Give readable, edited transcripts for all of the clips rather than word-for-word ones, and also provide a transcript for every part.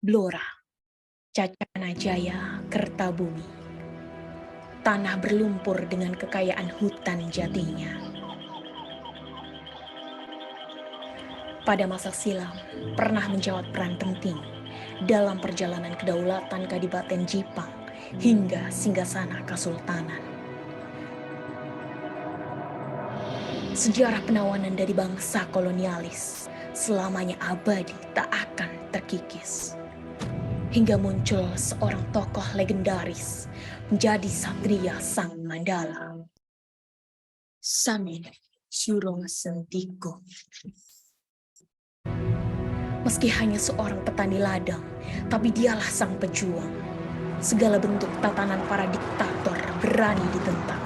Blora, Cacana Jaya, Kertabumi. Tanah berlumpur dengan kekayaan hutan jatinya. Pada masa silam, pernah menjawab peran penting dalam perjalanan kedaulatan Kadipaten Jipang hingga singgasana Kesultanan. Sejarah penawanan dari bangsa kolonialis selamanya abadi tak akan terkikis. Hingga muncul seorang tokoh legendaris menjadi satria sang Mandala. Samin Surong Sentiko. Meski hanya seorang petani ladang, tapi dialah sang pejuang. Segala bentuk tatanan para diktator berani ditentang.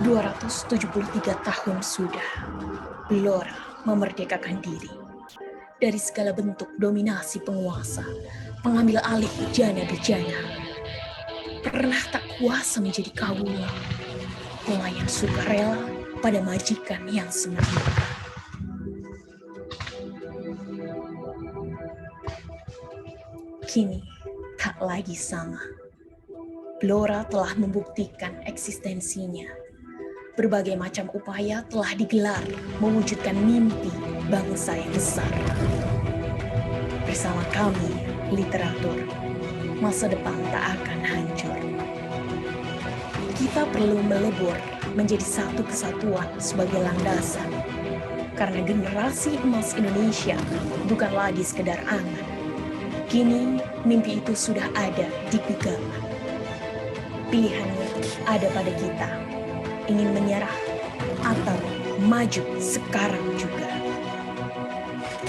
273 tahun sudah, Blora memerdekakan diri dari segala bentuk dominasi penguasa, pengambil alih bejana-bejana. Pernah tak kuasa menjadi kawula, pelayan sukarela pada majikan yang semerlukan. Kini tak lagi sama. Blora telah membuktikan eksistensinya. Berbagai macam upaya telah digelar mewujudkan mimpi bangsa yang besar. Bersama kami, literatur, masa depan tak akan hancur. Kita perlu melebur menjadi satu kesatuan sebagai landasan. Karena generasi emas Indonesia bukan lagi sekedar angan. Kini mimpi itu sudah ada di genggaman. Pilihannya ada pada kita. Ingin menyerah atau maju sekarang juga.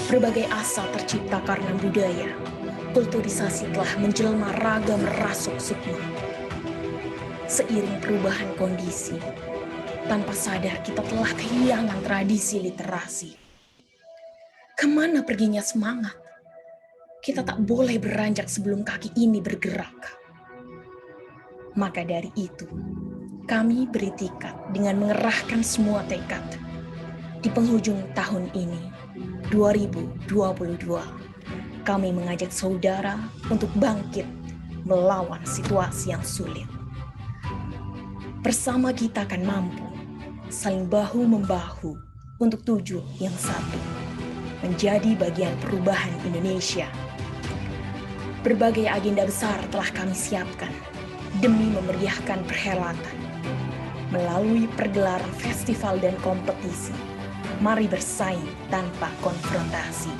Berbagai asa tercipta karena budaya. Kulturisasi telah menjelma ragam rasuk sukma. Seiring perubahan kondisi, tanpa sadar kita telah kehilangan tradisi literasi. Kemana perginya semangat? Kita tak boleh beranjak sebelum kaki ini bergerak. Maka dari itu, kami beritikat dengan mengerahkan semua tekad. Di penghujung tahun ini, 2022, kami mengajak saudara untuk bangkit melawan situasi yang sulit. Bersama kita akan mampu saling bahu-membahu untuk tujuan yang satu, menjadi bagian perubahan Indonesia. Berbagai agenda besar telah kami siapkan demi memeriahkan perhelatan. Melalui pergelaran festival dan kompetisi, mari bersaing tanpa konfrontasi.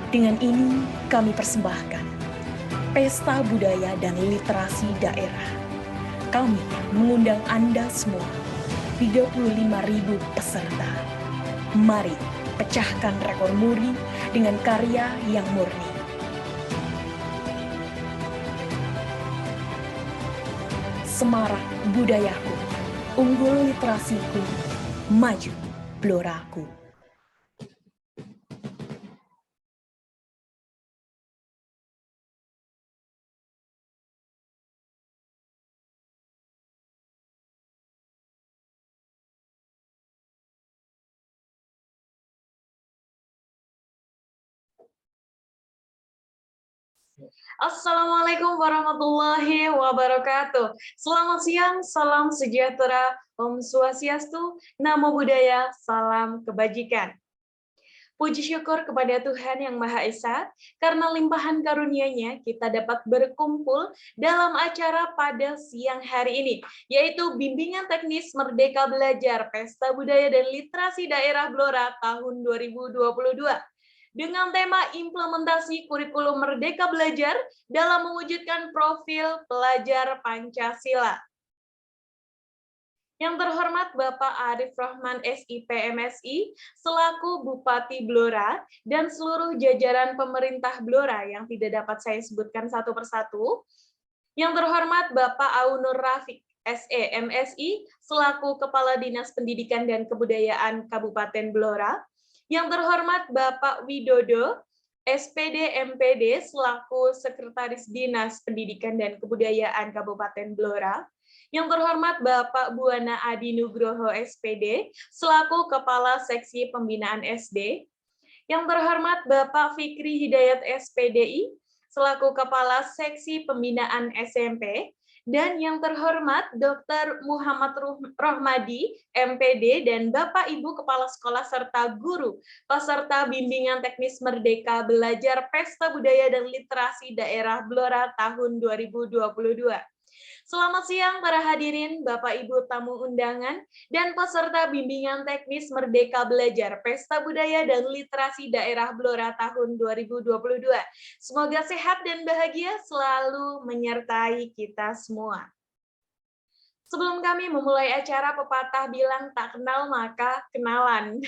Dengan ini kami persembahkan Pesta Budaya dan Literasi Daerah. Kami mengundang Anda semua, 35.000 peserta. Mari pecahkan rekor muri dengan karya yang murni. Semarak budayaku, unggul literasiku, maju Bloraku. Assalamualaikum warahmatullahi wabarakatuh. Selamat siang, salam sejahtera, Om Swastiastu, Namo Buddhaya, salam kebajikan. Puji syukur kepada Tuhan Yang Maha Esa, karena limpahan karunia-Nya kita dapat berkumpul dalam acara pada siang hari ini, yaitu Bimbingan Teknis Merdeka Belajar Pesta Budaya dan Literasi Daerah Blora tahun 2022. Dengan tema implementasi kurikulum Merdeka Belajar dalam mewujudkan profil pelajar Pancasila. Yang terhormat Bapak Arif Rahman SIP MSI, selaku Bupati Blora, dan seluruh jajaran pemerintah Blora yang tidak dapat saya sebutkan satu persatu. Yang terhormat Bapak Aunur Rafiq, SE MSI selaku Kepala Dinas Pendidikan dan Kebudayaan Kabupaten Blora. Yang terhormat Bapak Widodo, SPD MPD selaku Sekretaris Dinas Pendidikan dan Kebudayaan Kabupaten Blora. Yang terhormat Bapak Buana Adi Nugroho SPD selaku Kepala Seksi Pembinaan SD. Yang terhormat Bapak Fikri Hidayat SPDI selaku Kepala Seksi Pembinaan SMP. Dan yang terhormat Dr. Muhammad Rohmadi MPD dan Bapak Ibu Kepala Sekolah serta guru peserta bimbingan teknis Merdeka Belajar Pesta Budaya dan Literasi Daerah Blora tahun 2022. Selamat siang para hadirin, Bapak Ibu tamu undangan, dan peserta bimbingan teknis Merdeka Belajar Pesta Budaya dan Literasi Daerah Blora tahun 2022. Semoga sehat dan bahagia selalu menyertai kita semua. Sebelum kami memulai acara, pepatah bilang tak kenal maka kenalan.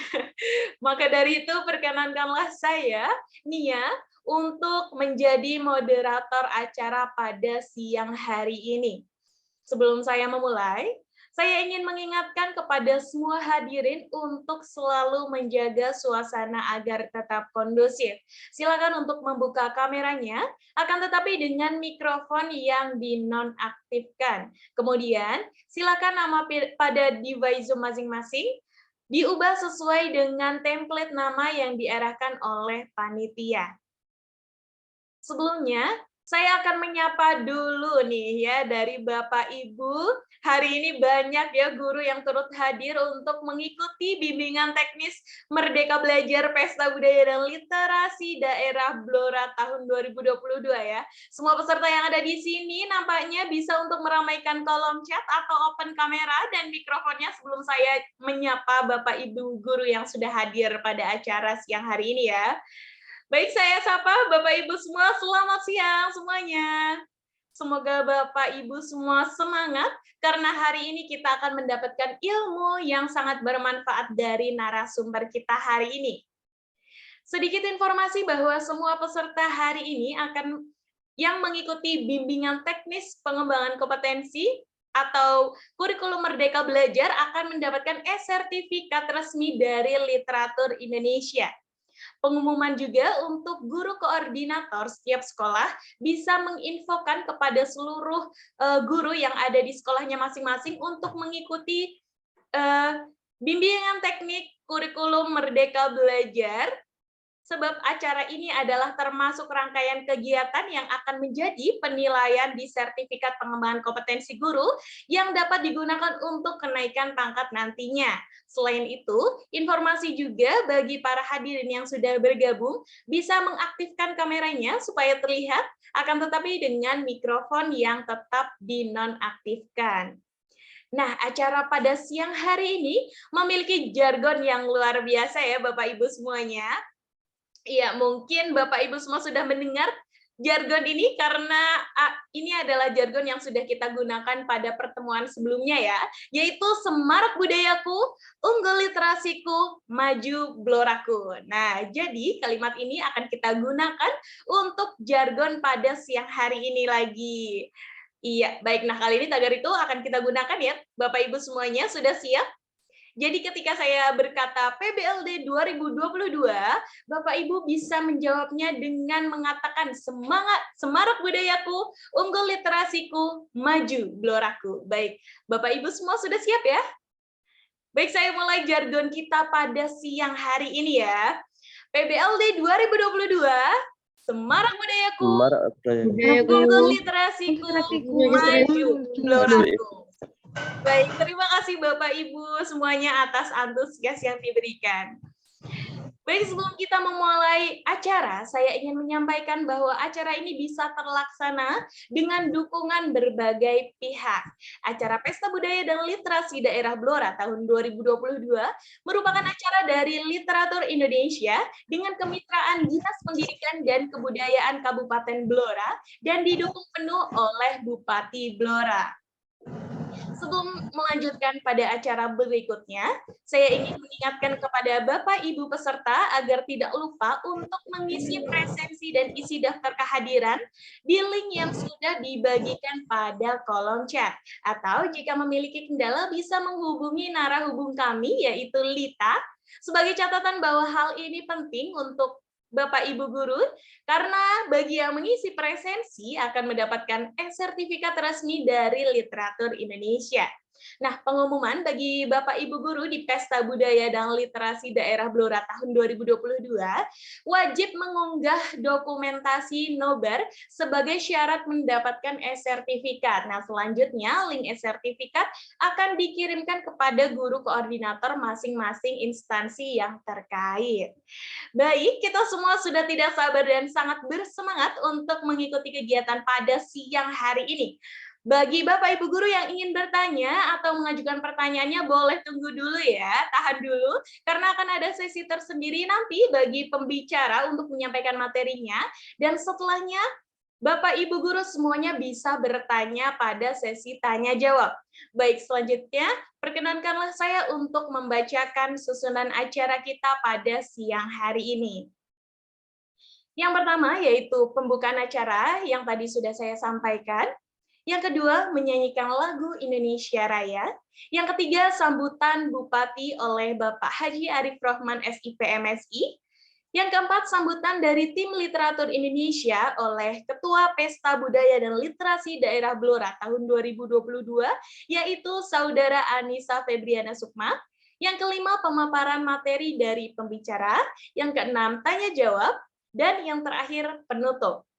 Maka dari itu perkenankanlah saya, Nia, untuk menjadi moderator acara pada siang hari ini. Sebelum saya memulai, saya ingin mengingatkan kepada semua hadirin untuk selalu menjaga suasana agar tetap kondusif. Silakan untuk membuka kameranya, akan tetapi dengan mikrofon yang dinonaktifkan. Kemudian, silakan nama pada device Zoom masing-masing diubah sesuai dengan template nama yang diarahkan oleh panitia. Sebelumnya, saya akan menyapa dulu nih ya dari Bapak Ibu. Hari ini banyak ya guru yang turut hadir untuk mengikuti bimbingan teknis Merdeka Belajar Pesta Budaya dan Literasi Daerah Blora tahun 2022 ya. Semua peserta yang ada di sini nampaknya bisa untuk meramaikan kolom chat atau open kamera dan mikrofonnya sebelum saya menyapa Bapak Ibu guru yang sudah hadir pada acara siang hari ini ya. Baik, saya sapa Bapak Ibu semua, selamat siang semuanya. Semoga Bapak Ibu semua semangat, karena hari ini kita akan mendapatkan ilmu yang sangat bermanfaat dari narasumber kita hari ini. Sedikit informasi bahwa semua peserta hari ini akan yang mengikuti bimbingan teknis pengembangan kompetensi atau kurikulum Merdeka Belajar akan mendapatkan e-sertifikat resmi dari Literatur Indonesia. Pengumuman juga untuk guru koordinator setiap sekolah bisa menginfokan kepada seluruh guru yang ada di sekolahnya masing-masing untuk mengikuti bimbingan teknik kurikulum Merdeka Belajar, sebab acara ini adalah termasuk rangkaian kegiatan yang akan menjadi penilaian di sertifikat pengembangan kompetensi guru yang dapat digunakan untuk kenaikan pangkat nantinya. Selain itu, informasi juga bagi para hadirin yang sudah bergabung bisa mengaktifkan kameranya supaya terlihat, akan tetapi dengan mikrofon yang tetap dinonaktifkan. Nah, acara pada siang hari ini memiliki jargon yang luar biasa ya Bapak Ibu semuanya. Iya, mungkin Bapak Ibu semua sudah mendengar jargon ini karena ini adalah jargon yang sudah kita gunakan pada pertemuan sebelumnya ya, yaitu semarak budayaku, unggul literasiku, maju bloraku. Nah, jadi kalimat ini akan kita gunakan untuk jargon pada siang hari ini lagi. Iya, baik. Nah, kali ini tagar itu akan kita gunakan ya, Bapak Ibu semuanya sudah siap? Jadi ketika saya berkata PBLD 2022, Bapak Ibu bisa menjawabnya dengan mengatakan semangat, semarak budayaku, unggul literasiku, maju bloraku. Baik, Bapak Ibu semua sudah siap ya? Baik, saya mulai jargon kita pada siang hari ini ya. PBLD 2022, semarak budayaku, unggul literasiku, maju bloraku. Baik, terima kasih Bapak Ibu semuanya atas antusias yang diberikan. Baik, sebelum kita memulai acara, saya ingin menyampaikan bahwa acara ini bisa terlaksana dengan dukungan berbagai pihak. Acara Pesta Budaya dan Literasi Daerah Blora tahun 2022 merupakan acara dari Literatur Indonesia dengan kemitraan Dinas Pendidikan dan Kebudayaan Kabupaten Blora dan didukung penuh oleh Bupati Blora. Sebelum melanjutkan pada acara berikutnya, saya ingin mengingatkan kepada Bapak Ibu peserta agar tidak lupa untuk mengisi presensi dan isi daftar kehadiran di link yang sudah dibagikan pada kolom chat. Atau jika memiliki kendala bisa menghubungi narahubung kami yaitu Lita. Sebagai catatan bahwa hal ini penting untuk Bapak Ibu guru, karena bagi yang mengisi presensi akan mendapatkan sertifikat resmi dari Literatur Indonesia. Nah, pengumuman bagi Bapak Ibu guru di Pesta Budaya dan Literasi Daerah Blora tahun 2022 wajib mengunggah dokumentasi nobar sebagai syarat mendapatkan e-sertifikat. Nah, selanjutnya link e-sertifikat akan dikirimkan kepada guru koordinator masing-masing instansi yang terkait. Baik, kita semua sudah tidak sabar dan sangat bersemangat untuk mengikuti kegiatan pada siang hari ini. Bagi Bapak Ibu guru yang ingin bertanya atau mengajukan pertanyaannya boleh tunggu dulu ya, tahan dulu, karena akan ada sesi tersendiri nanti bagi pembicara untuk menyampaikan materinya, dan setelahnya Bapak Ibu guru semuanya bisa bertanya pada sesi tanya jawab. Baik, selanjutnya perkenankanlah saya untuk membacakan susunan acara kita pada siang hari ini. Yang pertama yaitu pembukaan acara yang tadi sudah saya sampaikan. Yang kedua, menyanyikan lagu Indonesia Raya. Yang ketiga, sambutan Bupati oleh Bapak Haji Arif Rohman SIP MSI. Yang keempat, sambutan dari tim Literatur Indonesia oleh Ketua Pesta Budaya dan Literasi Daerah Blora tahun 2022, yaitu Saudara Anissa Febriana Sukma. Yang kelima, pemaparan materi dari pembicara. Yang keenam, tanya jawab. Dan yang terakhir, penutup.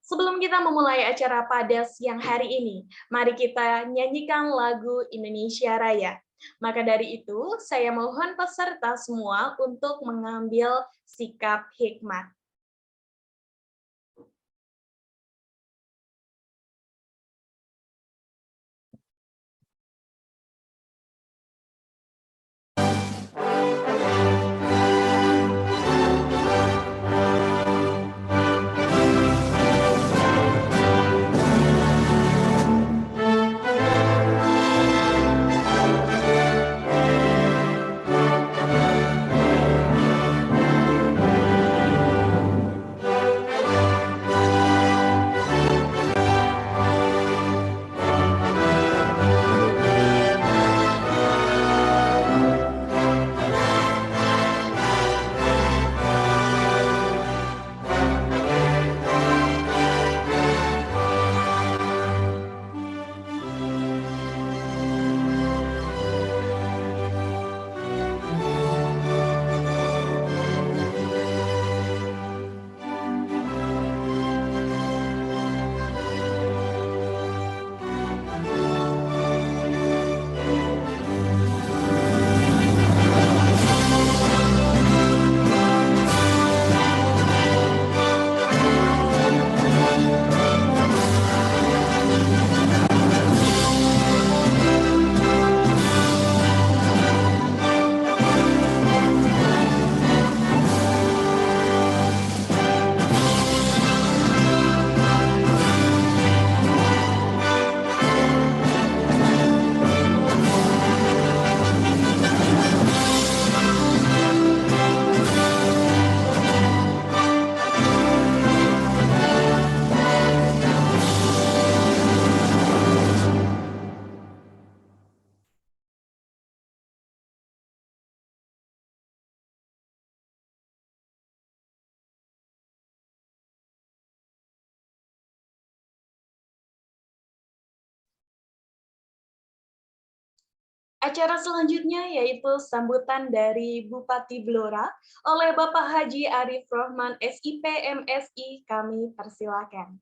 Sebelum kita memulai acara pada siang hari ini, mari kita nyanyikan lagu Indonesia Raya. Maka dari itu, saya mohon peserta semua untuk mengambil sikap hikmat. Acara selanjutnya yaitu sambutan dari Bupati Blora oleh Bapak Haji Arif Rohman SIP MSI. Kami persilakan.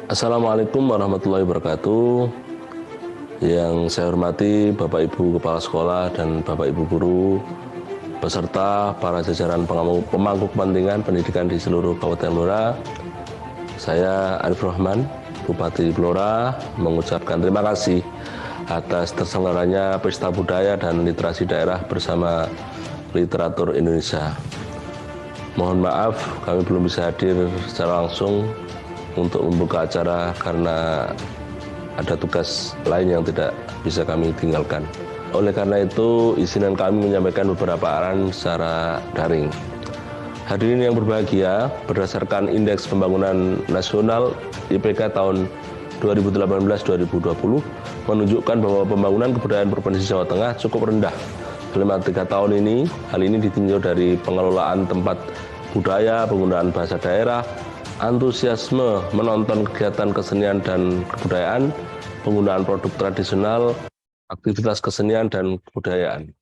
Assalamualaikum warahmatullahi wabarakatuh. Yang saya hormati Bapak Ibu Kepala Sekolah dan Bapak Ibu Guru, beserta para jajaran pemangku kepentingan pendidikan di seluruh Kabupaten Blora. Saya Arif Rohman, Bupati Blora, mengucapkan terima kasih atas terselenggaranya Pesta Budaya dan Literasi Daerah bersama Literatur Indonesia. Mohon maaf kami belum bisa hadir secara langsung untuk membuka acara karena ada tugas lain yang tidak bisa kami tinggalkan. Oleh karena itu, izinkan kami menyampaikan beberapa arahan secara daring. Hadirin yang berbahagia, berdasarkan Indeks Pembangunan Nasional IPK tahun 2018-2020 menunjukkan bahwa pembangunan kebudayaan Provinsi Jawa Tengah cukup rendah. Selama 3 tahun ini, hal ini ditinjau dari pengelolaan tempat budaya, penggunaan bahasa daerah, antusiasme menonton kegiatan kesenian dan kebudayaan, penggunaan produk tradisional, aktivitas kesenian dan kebudayaan.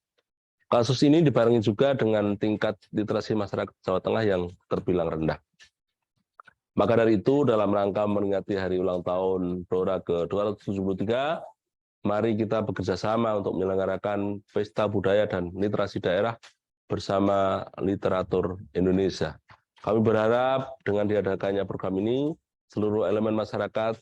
Kasus ini dibarengi juga dengan tingkat literasi masyarakat Jawa Tengah yang terbilang rendah. Maka dari itu, dalam rangka memperingati hari ulang tahun Blora ke-273, mari kita bekerja sama untuk menyelenggarakan Pesta Budaya dan Literasi Daerah bersama Literatur Indonesia. Kami berharap dengan diadakannya program ini, seluruh elemen masyarakat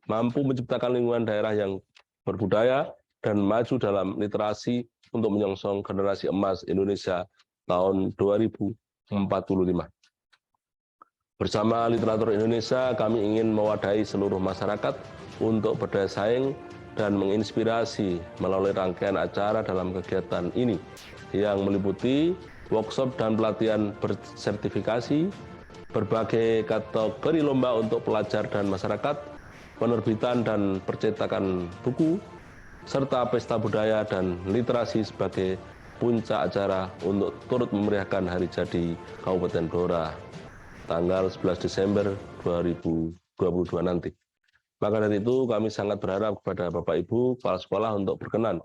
mampu menciptakan lingkungan daerah yang berbudaya dan maju dalam literasi untuk menyongsong generasi emas Indonesia tahun 2045. Bersama Literatur Indonesia, kami ingin mewadahi seluruh masyarakat untuk berdaya saing dan menginspirasi melalui rangkaian acara dalam kegiatan ini yang meliputi workshop dan pelatihan bersertifikasi, berbagai kategori lomba untuk pelajar dan masyarakat, penerbitan dan percetakan buku, serta pesta budaya dan literasi sebagai puncak acara untuk turut memeriahkan hari jadi Kabupaten Blora tanggal 11 Desember 2022 nanti. Maka dari itu kami sangat berharap kepada Bapak Ibu Kepala Sekolah untuk berkenan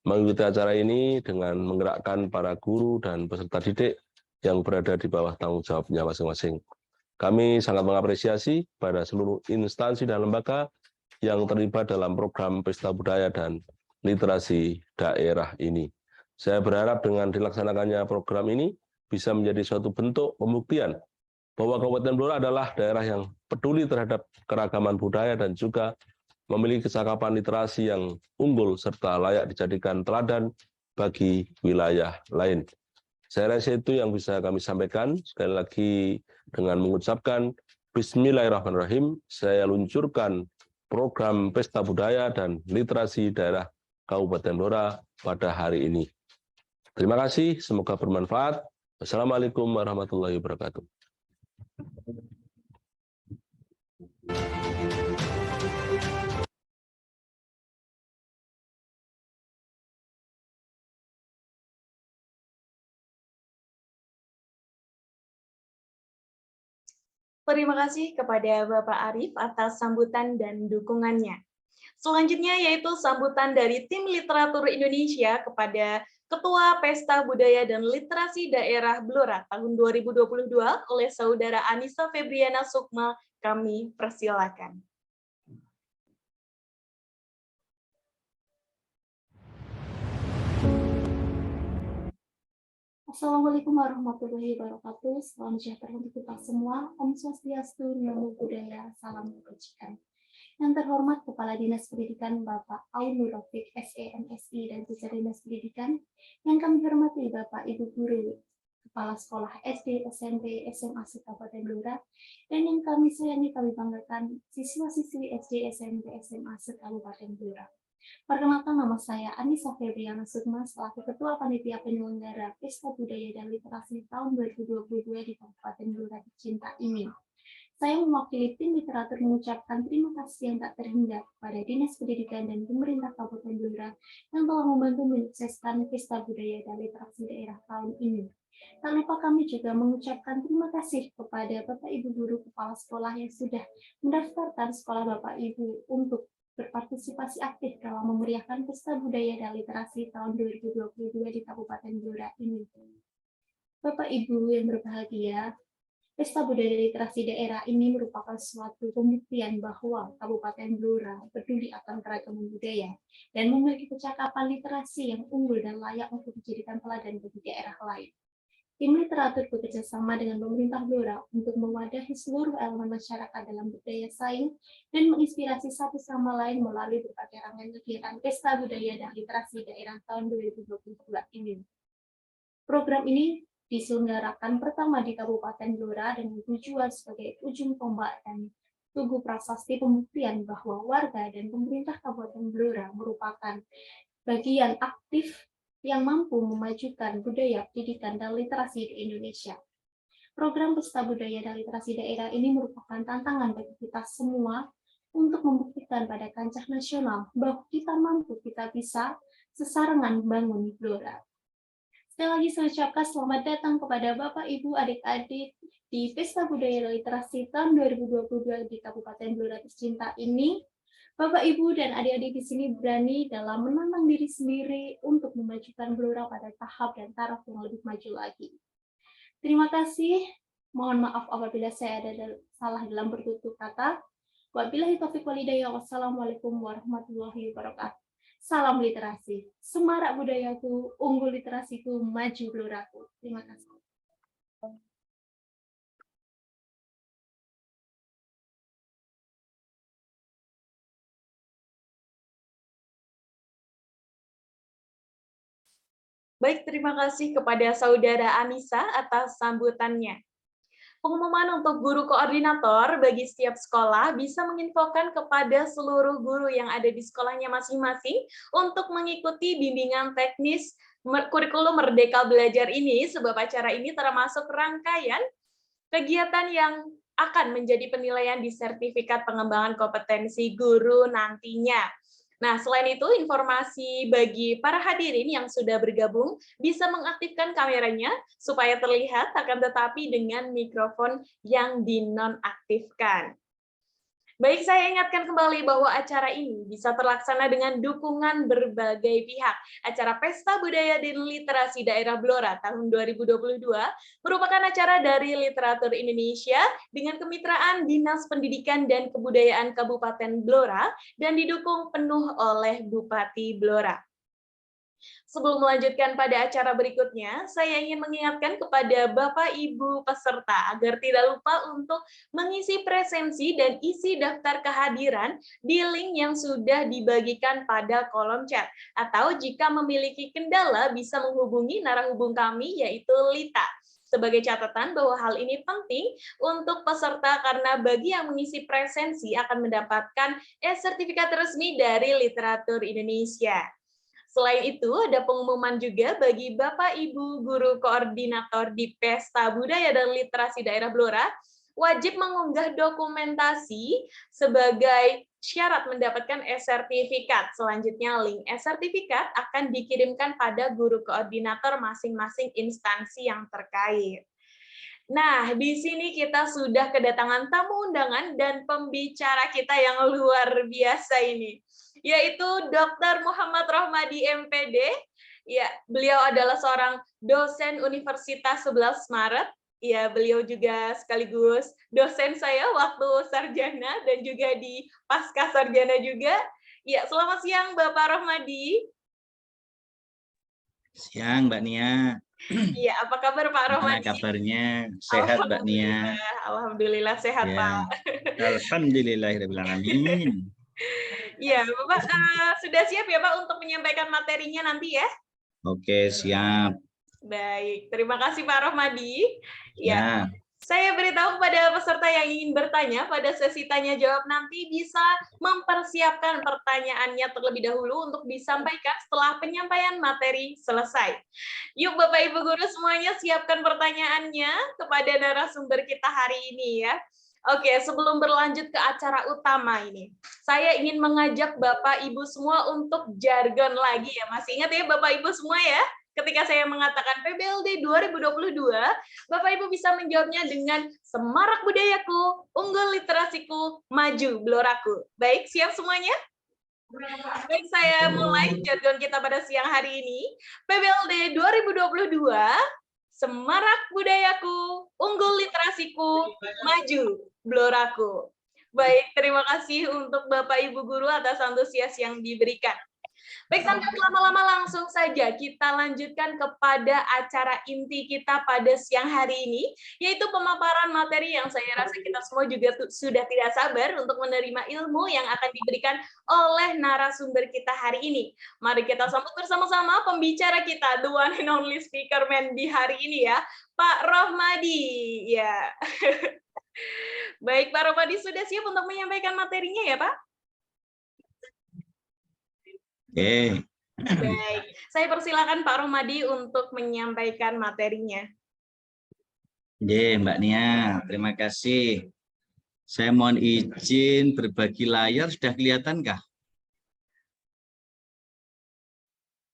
mengikuti acara ini dengan menggerakkan para guru dan peserta didik yang berada di bawah tanggung jawabnya masing-masing. Kami sangat mengapresiasi pada seluruh instansi dan lembaga yang terlibat dalam program Pesta Budaya dan Literasi Daerah ini. Saya berharap dengan dilaksanakannya program ini bisa menjadi suatu bentuk pembuktian bahwa Kabupaten Blora adalah daerah yang peduli terhadap keragaman budaya dan juga memiliki kecakapan literasi yang unggul serta layak dijadikan teladan bagi wilayah lain. Saya rasa itu yang bisa kami sampaikan. Sekali lagi dengan mengucapkan Bismillahirrahmanirrahim, saya luncurkan program Pesta Budaya dan Literasi Daerah Kabupaten Blora pada hari ini. Terima kasih, semoga bermanfaat. Wassalamualaikum warahmatullahi wabarakatuh. Terima kasih kepada Bapak Arief atas sambutan dan dukungannya. Selanjutnya yaitu sambutan dari tim Literatur Indonesia kepada Ketua Pesta Budaya dan Literasi Daerah Blora tahun 2022 oleh Saudara Anissa Febriana Sukma. Kami persilakan. Assalamualaikum warahmatullahi wabarakatuh. Salam sejahtera untuk kita semua. Om Swastiastu, Namo Buddhaya, salam kebajikan. Yang terhormat Kepala Dinas Pendidikan Bapak Aunur Rafiq, SE, MSI, dan Jajaran Dinas Pendidikan. Yang kami hormati Bapak Ibu Guru, Kepala Sekolah SD, SMP, SMA se-Kabupaten Blora, dan yang kami sayangi, kami banggakan siswa-siswi SD, SMP, SMA se-Kabupaten Blora. Perkenalkan, nama saya Anissa Febriana Sukma selaku Ketua Panitia Penyelenggara Pesta Budaya dan Literasi tahun 2022 di Kabupaten Blora tercinta ini. Saya mewakili tim literatur mengucapkan terima kasih yang tak terhingga kepada Dinas Pendidikan dan pemerintah Kabupaten Blora yang telah membantu menyukseskan Pesta Budaya dan Literasi Daerah tahun ini. Tak lupa kami juga mengucapkan terima kasih kepada Bapak Ibu Guru Kepala Sekolah yang sudah mendaftarkan sekolah Bapak Ibu untuk berpartisipasi aktif dalam memeriahkan Pesta Budaya dan Literasi tahun 2022 di Kabupaten Blora ini. Bapak Ibu yang berbahagia, Pesta Budaya dan Literasi Daerah ini merupakan suatu pembuktian bahwa Kabupaten Blora peduli akan keragaman budaya dan memiliki kecakapan literasi yang unggul dan layak untuk dijadikan teladan bagi daerah lain. Tim literatur bekerja sama dengan pemerintah Blora untuk mewadahi seluruh elemen masyarakat dalam berdaya saing dan menginspirasi satu sama lain melalui berbagai rangkaian kegiatan Pesta Budaya dan Literasi Daerah tahun 2022 ini. Program ini diselenggarakan pertama di Kabupaten Blora dengan tujuan sebagai ujung tombak dan tugu prasasti pembuktian bahwa warga dan pemerintah Kabupaten Blora merupakan bagian aktif yang mampu memajukan budaya, pendidikan, dan literasi di Indonesia. Program Pesta Budaya dan Literasi Daerah ini merupakan tantangan bagi kita semua untuk membuktikan pada kancah nasional bahwa kita mampu, kita bisa sesarengan membangun Blora. Sekali lagi saya ucapkan selamat datang kepada Bapak, Ibu, adik-adik di Pesta Budaya dan Literasi tahun 2022 di Kabupaten Blora tercinta ini. Bapak, Ibu, dan adik-adik di sini berani dalam menantang diri sendiri untuk memajukan Blora pada tahap dan taraf yang lebih maju lagi. Terima kasih. Mohon maaf apabila saya ada salah dalam bertutur kata. Wabillahi taufiq wal hidayah. Wassalamualaikum warahmatullahi wabarakatuh. Salam literasi, semarak budayaku, unggul literasiku, maju Bloraku. Terima kasih. Baik, terima kasih kepada Saudara Anissa atas sambutannya. Pengumuman untuk guru koordinator bagi setiap sekolah bisa menginfokan kepada seluruh guru yang ada di sekolahnya masing-masing untuk mengikuti bimbingan teknis kurikulum Merdeka Belajar ini, sebab acara ini termasuk rangkaian kegiatan yang akan menjadi penilaian di sertifikat pengembangan kompetensi guru nantinya. Nah, selain itu, informasi bagi para hadirin yang sudah bergabung bisa mengaktifkan kameranya supaya terlihat, akan tetapi dengan mikrofon yang dinonaktifkan. Baik, saya ingatkan kembali bahwa acara ini bisa terlaksana dengan dukungan berbagai pihak. Acara Pesta Budaya dan Literasi Daerah Blora tahun 2022 merupakan acara dari Literatur Indonesia dengan kemitraan Dinas Pendidikan dan Kebudayaan Kabupaten Blora dan didukung penuh oleh Bupati Blora. Sebelum melanjutkan pada acara berikutnya, saya ingin mengingatkan kepada Bapak Ibu peserta agar tidak lupa untuk mengisi presensi dan isi daftar kehadiran di link yang sudah dibagikan pada kolom chat. Atau jika memiliki kendala bisa menghubungi narahubung kami yaitu Lita. Sebagai catatan bahwa hal ini penting untuk peserta karena bagi yang mengisi presensi akan mendapatkan sertifikat resmi dari Literatur Indonesia. Selain itu, ada pengumuman juga bagi Bapak Ibu Guru Koordinator di Pesta Budaya dan Literasi Daerah Blora, wajib mengunggah dokumentasi sebagai syarat mendapatkan e-sertifikat. Selanjutnya, link e-sertifikat akan dikirimkan pada guru koordinator masing-masing instansi yang terkait. Nah, di sini kita sudah kedatangan tamu undangan dan pembicara kita yang luar biasa ini, yaitu Dr. Muhammad Rohmadi MPD. Ya, beliau adalah seorang dosen Universitas 11 Maret. Ya, beliau juga sekaligus dosen saya waktu sarjana dan juga di pasca sarjana juga. Ya, selamat siang Bapak Rohmadi. Siang Mbak Nia. Iya, apa kabar Pak Rohmadi? Kabarnya sehat Mbak Nia. Alhamdulillah sehat ya. Pak. Alhamdulillahirrahmanirrahim. Iya, Bapak sudah siap ya Pak untuk menyampaikan materinya nanti ya? Oke, siap. Baik, terima kasih Pak Rohmadi. Ya. Saya beritahu kepada peserta yang ingin bertanya pada sesi tanya jawab nanti bisa mempersiapkan pertanyaannya terlebih dahulu untuk disampaikan setelah penyampaian materi selesai. Yuk Bapak Ibu Guru semuanya siapkan pertanyaannya kepada narasumber kita hari ini ya. Oke, sebelum berlanjut ke acara utama ini, saya ingin mengajak Bapak Ibu semua untuk jargon lagi ya. Masih ingat ya Bapak Ibu semua ya? Ketika saya mengatakan PBLD 2022, Bapak Ibu bisa menjawabnya dengan semarak budayaku, unggul literasiku, maju Bloraku. Baik, siap semuanya? Baik, saya mulai jargon kita pada siang hari ini. PBLD 2022, semarak budayaku, unggul literasiku, maju Bloraku. Baik, terima kasih untuk Bapak Ibu Guru atas antusias yang diberikan. Baik, tanpa lama-lama langsung saja kita lanjutkan kepada acara inti kita pada siang hari ini, yaitu pemaparan materi yang saya rasa kita semua juga sudah tidak sabar untuk menerima ilmu yang akan diberikan oleh narasumber kita hari ini. Mari kita sambut bersama-sama pembicara kita, the one and only speaker man di hari ini ya, Pak Rohmadi. Ya. Baik, Pak Rohmadi sudah siap untuk menyampaikan materinya ya, Pak? Oke. Baik, saya persilakan Pak Rohmadi untuk menyampaikan materinya. Mbak Nia, terima kasih. Saya mohon izin berbagi layar, sudah kelihatankah?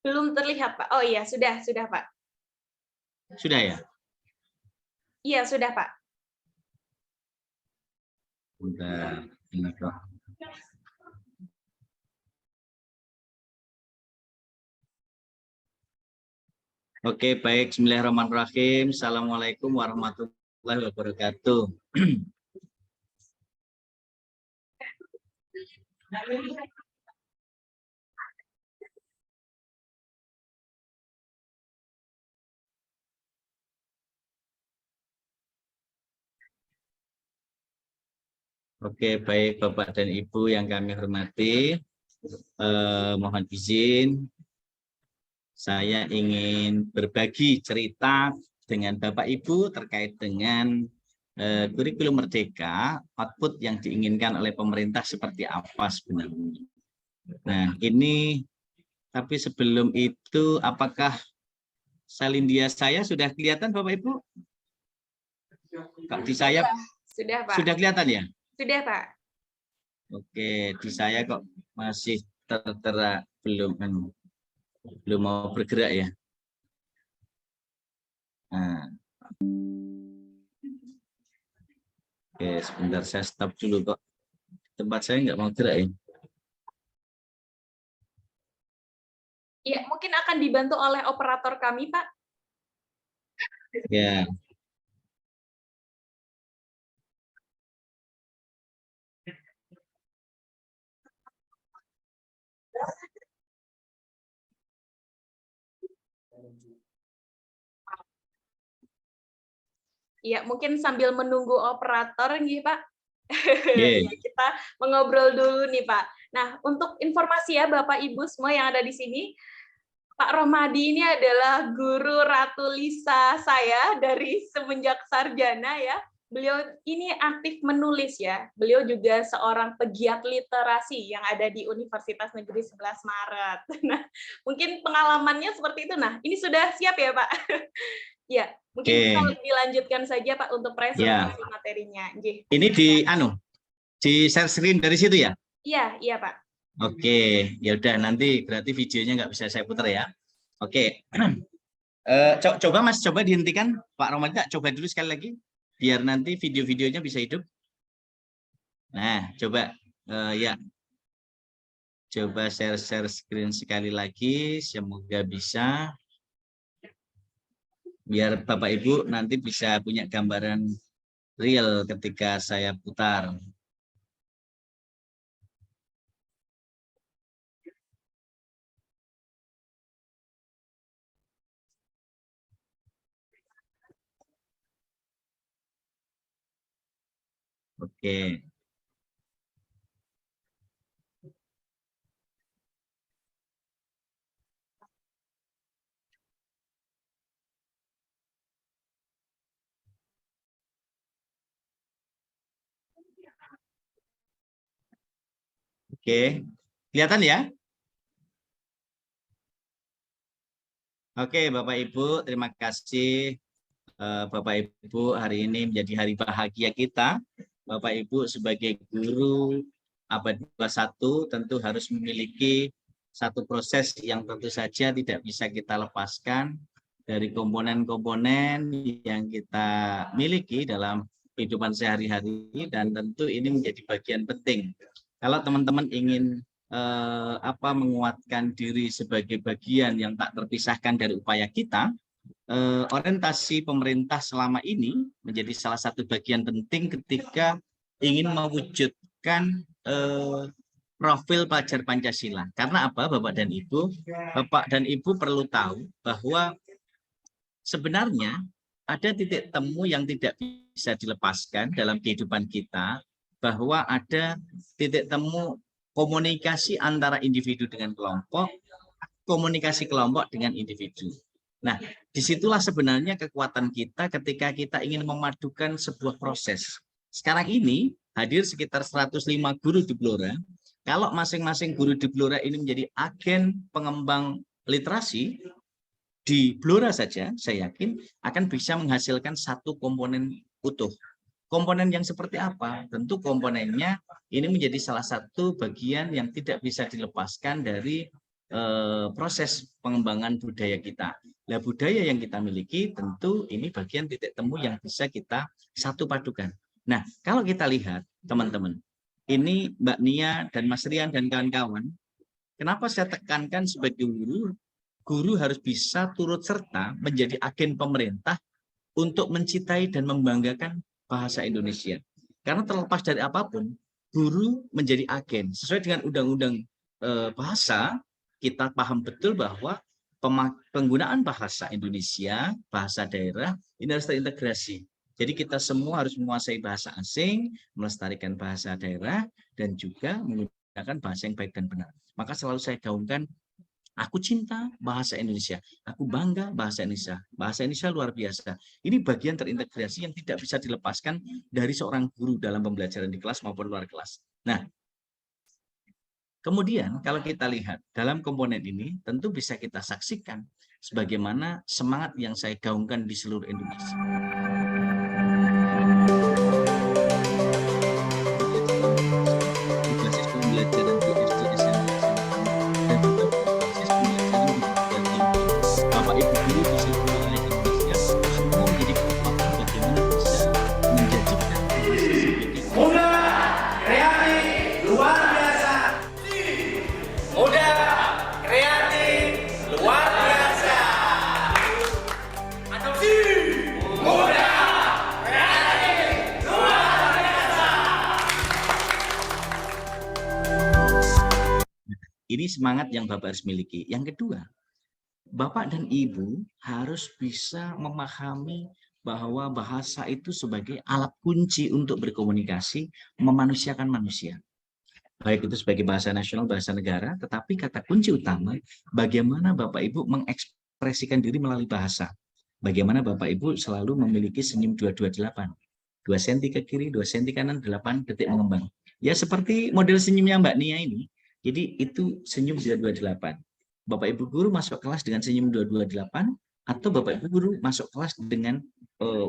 Belum terlihat, Pak. Oh iya, sudah Pak. Sudah ya? Iya, sudah, Pak. Sudah. Ini kok. Oke, baik. Bismillahirrahmanirrahim. Assalamualaikum warahmatullahi wabarakatuh. Oke, baik Bapak dan Ibu yang kami hormati. Mohon izin, saya ingin berbagi cerita dengan Bapak Ibu terkait dengan kurikulum Merdeka, output yang diinginkan oleh pemerintah seperti apa sebenarnya. Nah, ini, tapi sebelum itu, apakah salindia saya sudah kelihatan Bapak Ibu? Di saya Sudah, Pak. Sudah kelihatan ya? Sudah, Pak. Oke, di saya kok masih tertera belum mau bergerak ya. Nah. Oke, sebentar saya stop dulu kok. Tempat saya nggak mau gerak ya. Iya, mungkin akan dibantu oleh operator kami, Pak. Ya. Iya, mungkin sambil menunggu operator, nih, Pak. Yeah. Kita mengobrol dulu nih, Pak. Nah, untuk informasi ya Bapak Ibu semua yang ada di sini, Pak Rohmadi ini adalah guru Ratu Lisa saya dari semenjak sarjana ya. Beliau ini aktif menulis ya. Beliau juga seorang pegiat literasi yang ada di Universitas Negeri 11 Maret. Nah, mungkin pengalamannya seperti itu. Nah, ini sudah siap ya, Pak? Ya, mungkin kita dilanjutkan saja Pak untuk presentasi materinya. Ini di share screen dari situ ya? Iya Pak. Oke, ya udah nanti berarti videonya nggak bisa saya putar ya. Oke, coba Mas, coba dihentikan Pak Rohmadi, coba dulu sekali lagi biar nanti video-videonya bisa hidup. Nah, coba ya, coba share screen sekali lagi, semoga bisa. Biar Bapak Ibu nanti bisa punya gambaran real ketika saya putar. Oke. Oke, kelihatan ya? Oke, Bapak Ibu, terima kasih. Bapak Ibu, hari ini menjadi hari bahagia kita. Bapak Ibu sebagai guru abad 21 tentu harus memiliki satu proses yang tentu saja tidak bisa kita lepaskan dari komponen-komponen yang kita miliki dalam kehidupan sehari-hari, dan tentu ini menjadi bagian penting. Kalau teman-teman ingin menguatkan diri sebagai bagian yang tak terpisahkan dari upaya kita, orientasi pemerintah selama ini menjadi salah satu bagian penting ketika ingin mewujudkan profil pelajar Pancasila. Karena apa, Bapak dan Ibu? Bapak dan Ibu perlu tahu bahwa sebenarnya ada titik temu yang tidak bisa dilepaskan dalam kehidupan kita, bahwa ada titik temu komunikasi antara individu dengan kelompok, komunikasi kelompok dengan individu. Nah, disitulah sebenarnya kekuatan kita ketika kita ingin memadukan sebuah proses. Sekarang ini hadir sekitar 105 guru di Blora. Kalau masing-masing guru di Blora ini menjadi agen pengembang literasi, di Blora saja saya yakin akan bisa menghasilkan satu komponen utuh. Komponen yang seperti apa? Tentu komponennya ini menjadi salah satu bagian yang tidak bisa dilepaskan dari proses pengembangan budaya kita. Nah, budaya yang kita miliki tentu ini bagian titik temu yang bisa kita satu padukan. Nah, kalau kita lihat teman-teman, ini Mbak Nia dan Mas Rian dan kawan-kawan, kenapa saya tekankan sebagai guru harus bisa turut serta menjadi agen pemerintah untuk mencintai dan membanggakan bahasa Indonesia. Karena terlepas dari apapun, guru menjadi agen. Sesuai dengan undang-undang bahasa, kita paham betul bahwa penggunaan bahasa Indonesia, bahasa daerah, ini harus terintegrasi. Jadi kita semua harus menguasai bahasa asing, melestarikan bahasa daerah, dan juga menggunakan bahasa yang baik dan benar. Maka selalu saya gaungkan, aku cinta bahasa Indonesia, aku bangga bahasa Indonesia. Bahasa Indonesia luar biasa. Ini bagian terintegrasi yang tidak bisa dilepaskan dari seorang guru dalam pembelajaran di kelas maupun luar kelas. Nah, kemudian kalau kita lihat dalam komponen ini, tentu bisa kita saksikan sebagaimana semangat yang saya gaungkan di seluruh Indonesia. Basis pembelajaran di SD, SMP, dan juga basis pembelajaran di Bapak Ibu guru di seluruh wilayah Indonesia, semua menjadi kekuatan bagaimana bisa menjadikan muda, kreatif, luar biasa. Muda, kreatif, luar biasa. Adopsi. Muda, kreatif, luar biasa. Ini semangat yang Bapak harus miliki. Yang kedua, Bapak dan Ibu harus bisa memahami bahwa bahasa itu sebagai alat kunci untuk berkomunikasi, memanusiakan manusia. Baik itu sebagai bahasa nasional, bahasa negara, tetapi kata kunci utama, bagaimana Bapak Ibu mengekspresikan diri melalui bahasa. Bagaimana Bapak Ibu selalu memiliki senyum 228. 2 cm ke kiri, 2 cm kanan, 8 detik mengembang. Ya seperti model senyumnya Mbak Nia ini. Jadi itu senyum 228. Bapak Ibu guru masuk kelas dengan senyum 228, atau Bapak Ibu guru masuk kelas dengan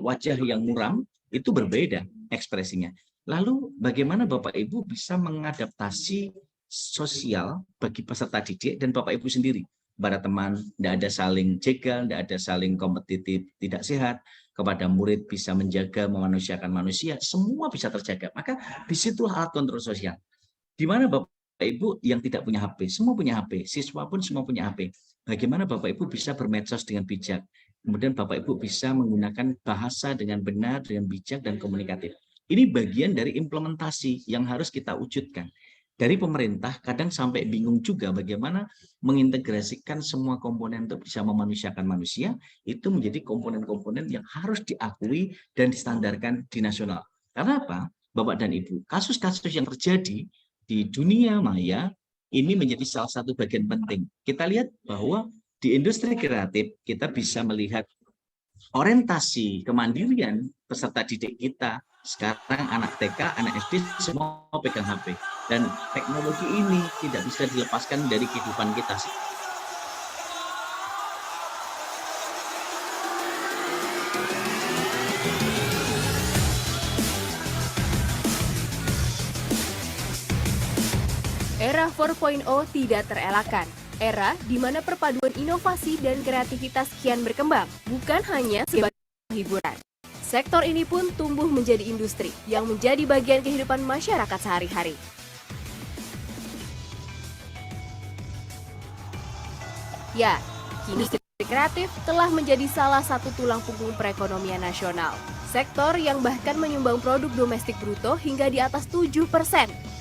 wajah yang muram, itu berbeda ekspresinya. Lalu bagaimana Bapak Ibu bisa mengadaptasi sosial bagi peserta didik dan Bapak Ibu sendiri? Para teman, tidak ada saling jegal, tidak ada saling kompetitif, tidak sehat. Kepada murid bisa menjaga, memanusiakan manusia, semua bisa terjaga. Maka disitulah alat kontrol sosial. Di mana Bapak Ibu yang tidak punya HP, semua punya HP, siswa pun semua punya HP. Bagaimana Bapak Ibu bisa bermedsos dengan bijak? Kemudian Bapak Ibu bisa menggunakan bahasa dengan benar, dengan bijak dan komunikatif. Ini bagian dari implementasi yang harus kita wujudkan. Dari pemerintah kadang sampai bingung juga bagaimana mengintegrasikan semua komponen untuk bisa memanusiakan manusia, itu menjadi komponen-komponen yang harus diakui dan distandarkan di nasional. Karena apa? Bapak dan Ibu, kasus-kasus yang terjadi di dunia maya ini menjadi salah satu bagian penting. Kita lihat bahwa di industri kreatif kita bisa melihat orientasi kemandirian peserta didik kita. Sekarang anak TK, anak SD semua pegang HP. Dan teknologi ini tidak bisa dilepaskan dari kehidupan kita. Era 4.0 tidak terelakkan. Era di mana perpaduan inovasi dan kreativitas kian berkembang, bukan hanya sebagai hiburan. Sektor ini pun tumbuh menjadi industri yang menjadi bagian kehidupan masyarakat sehari-hari. Ya, industri kreatif telah menjadi salah satu tulang punggung perekonomian nasional. Sektor yang bahkan menyumbang produk domestik bruto hingga di atas 7%.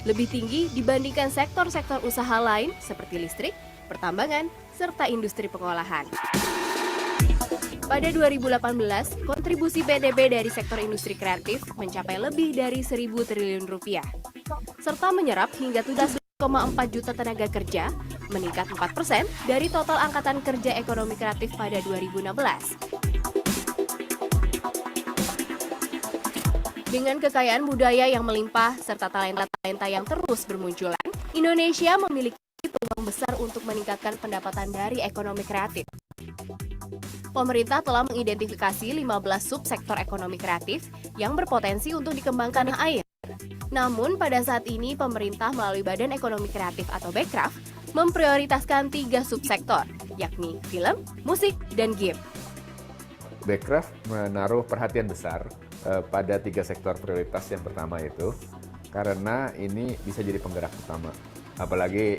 lebih tinggi dibandingkan sektor-sektor usaha lain seperti listrik, pertambangan, serta industri pengolahan. Pada 2018, kontribusi PDB dari sektor industri kreatif mencapai lebih dari 1.000 triliun rupiah, serta menyerap hingga 17,4 juta tenaga kerja, meningkat 4% dari total angkatan kerja ekonomi kreatif pada 2016. Dengan kekayaan budaya yang melimpah serta talenta-talenta yang terus bermunculan, Indonesia memiliki peluang besar untuk meningkatkan pendapatan dari ekonomi kreatif. Pemerintah telah mengidentifikasi 15 subsektor ekonomi kreatif yang berpotensi untuk dikembangkan tanah air. Namun pada saat ini pemerintah melalui Badan Ekonomi Kreatif atau Bekraf memprioritaskan 3 subsektor, yakni film, musik, dan game. Bekraf menaruh perhatian besar pada 3 sektor prioritas yang pertama itu, karena ini bisa jadi penggerak utama. Apalagi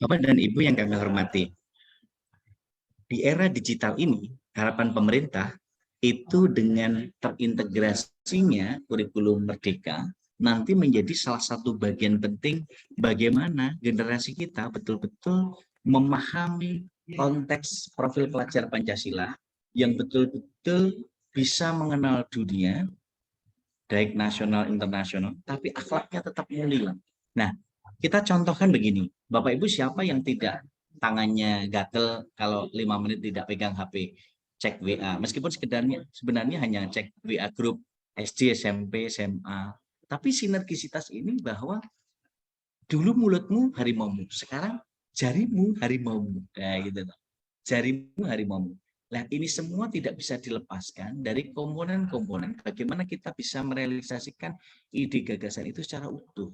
Bapak dan Ibu yang kami hormati, di era digital ini, harapan pemerintah itu dengan terintegrasinya kurikulum Merdeka nanti menjadi salah satu bagian penting bagaimana generasi kita betul-betul memahami konteks profil pelajar Pancasila yang betul-betul bisa mengenal dunia, baik nasional, internasional, tapi akhlaknya tetap mulia. Nah, kita contohkan begini, Bapak Ibu siapa yang tidak tangannya gatel kalau 5 menit tidak pegang HP, cek WA, meskipun sebenarnya hanya cek WA grup SD, SMP, SMA, tapi sinergisitas ini bahwa dulu mulutmu harimaumu, sekarang jarimu harimaumu, gitu. Jarimu harimaumu. Nah, ini semua tidak bisa dilepaskan dari komponen-komponen bagaimana kita bisa merealisasikan ide gagasan itu secara utuh.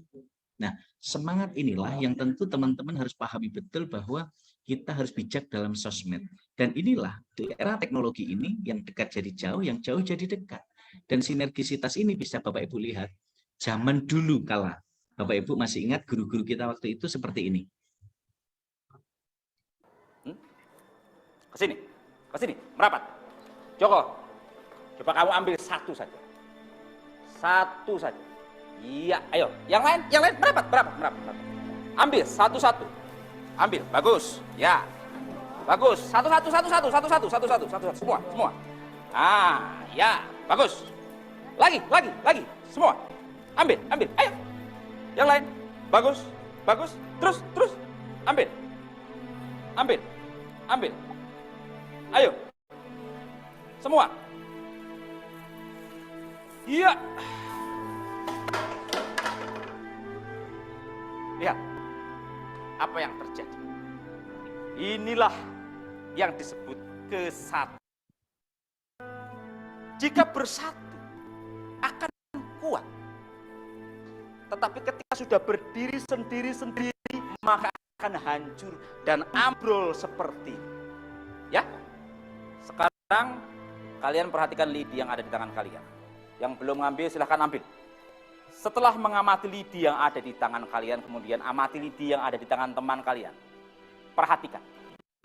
Nah, semangat inilah yang tentu teman-teman harus pahami betul bahwa kita harus bijak dalam sosmed. Dan inilah di era teknologi ini yang dekat jadi jauh, yang jauh jadi dekat. Dan sinergisitas ini bisa Bapak Ibu lihat. Zaman dulu kala, Bapak Ibu masih ingat guru-guru kita waktu itu seperti ini. Kesini, merapat. Joko, coba kamu ambil satu saja. Satu saja. Iya, ayo. Yang lain, merapat. Ambil satu-satu. Ambil, bagus. Ya, bagus. Satu-satu. Semua. Ah, ya, bagus. Lagi. Semua. Ambil. Ayo. Yang lain, bagus. Terus. Ambil. Ayo. Semua. Iya. Lihat apa yang terjadi. Inilah yang disebut kesatuan. Jika bersatu akan kuat. Tetapi ketika sudah berdiri sendiri maka akan hancur dan ambrol seperti ya. Sekarang kalian perhatikan lidi yang ada di tangan kalian. Yang belum ngambil silahkan ambil. Setelah mengamati lidi yang ada di tangan kalian, kemudian amati lidi yang ada di tangan teman kalian. Perhatikan,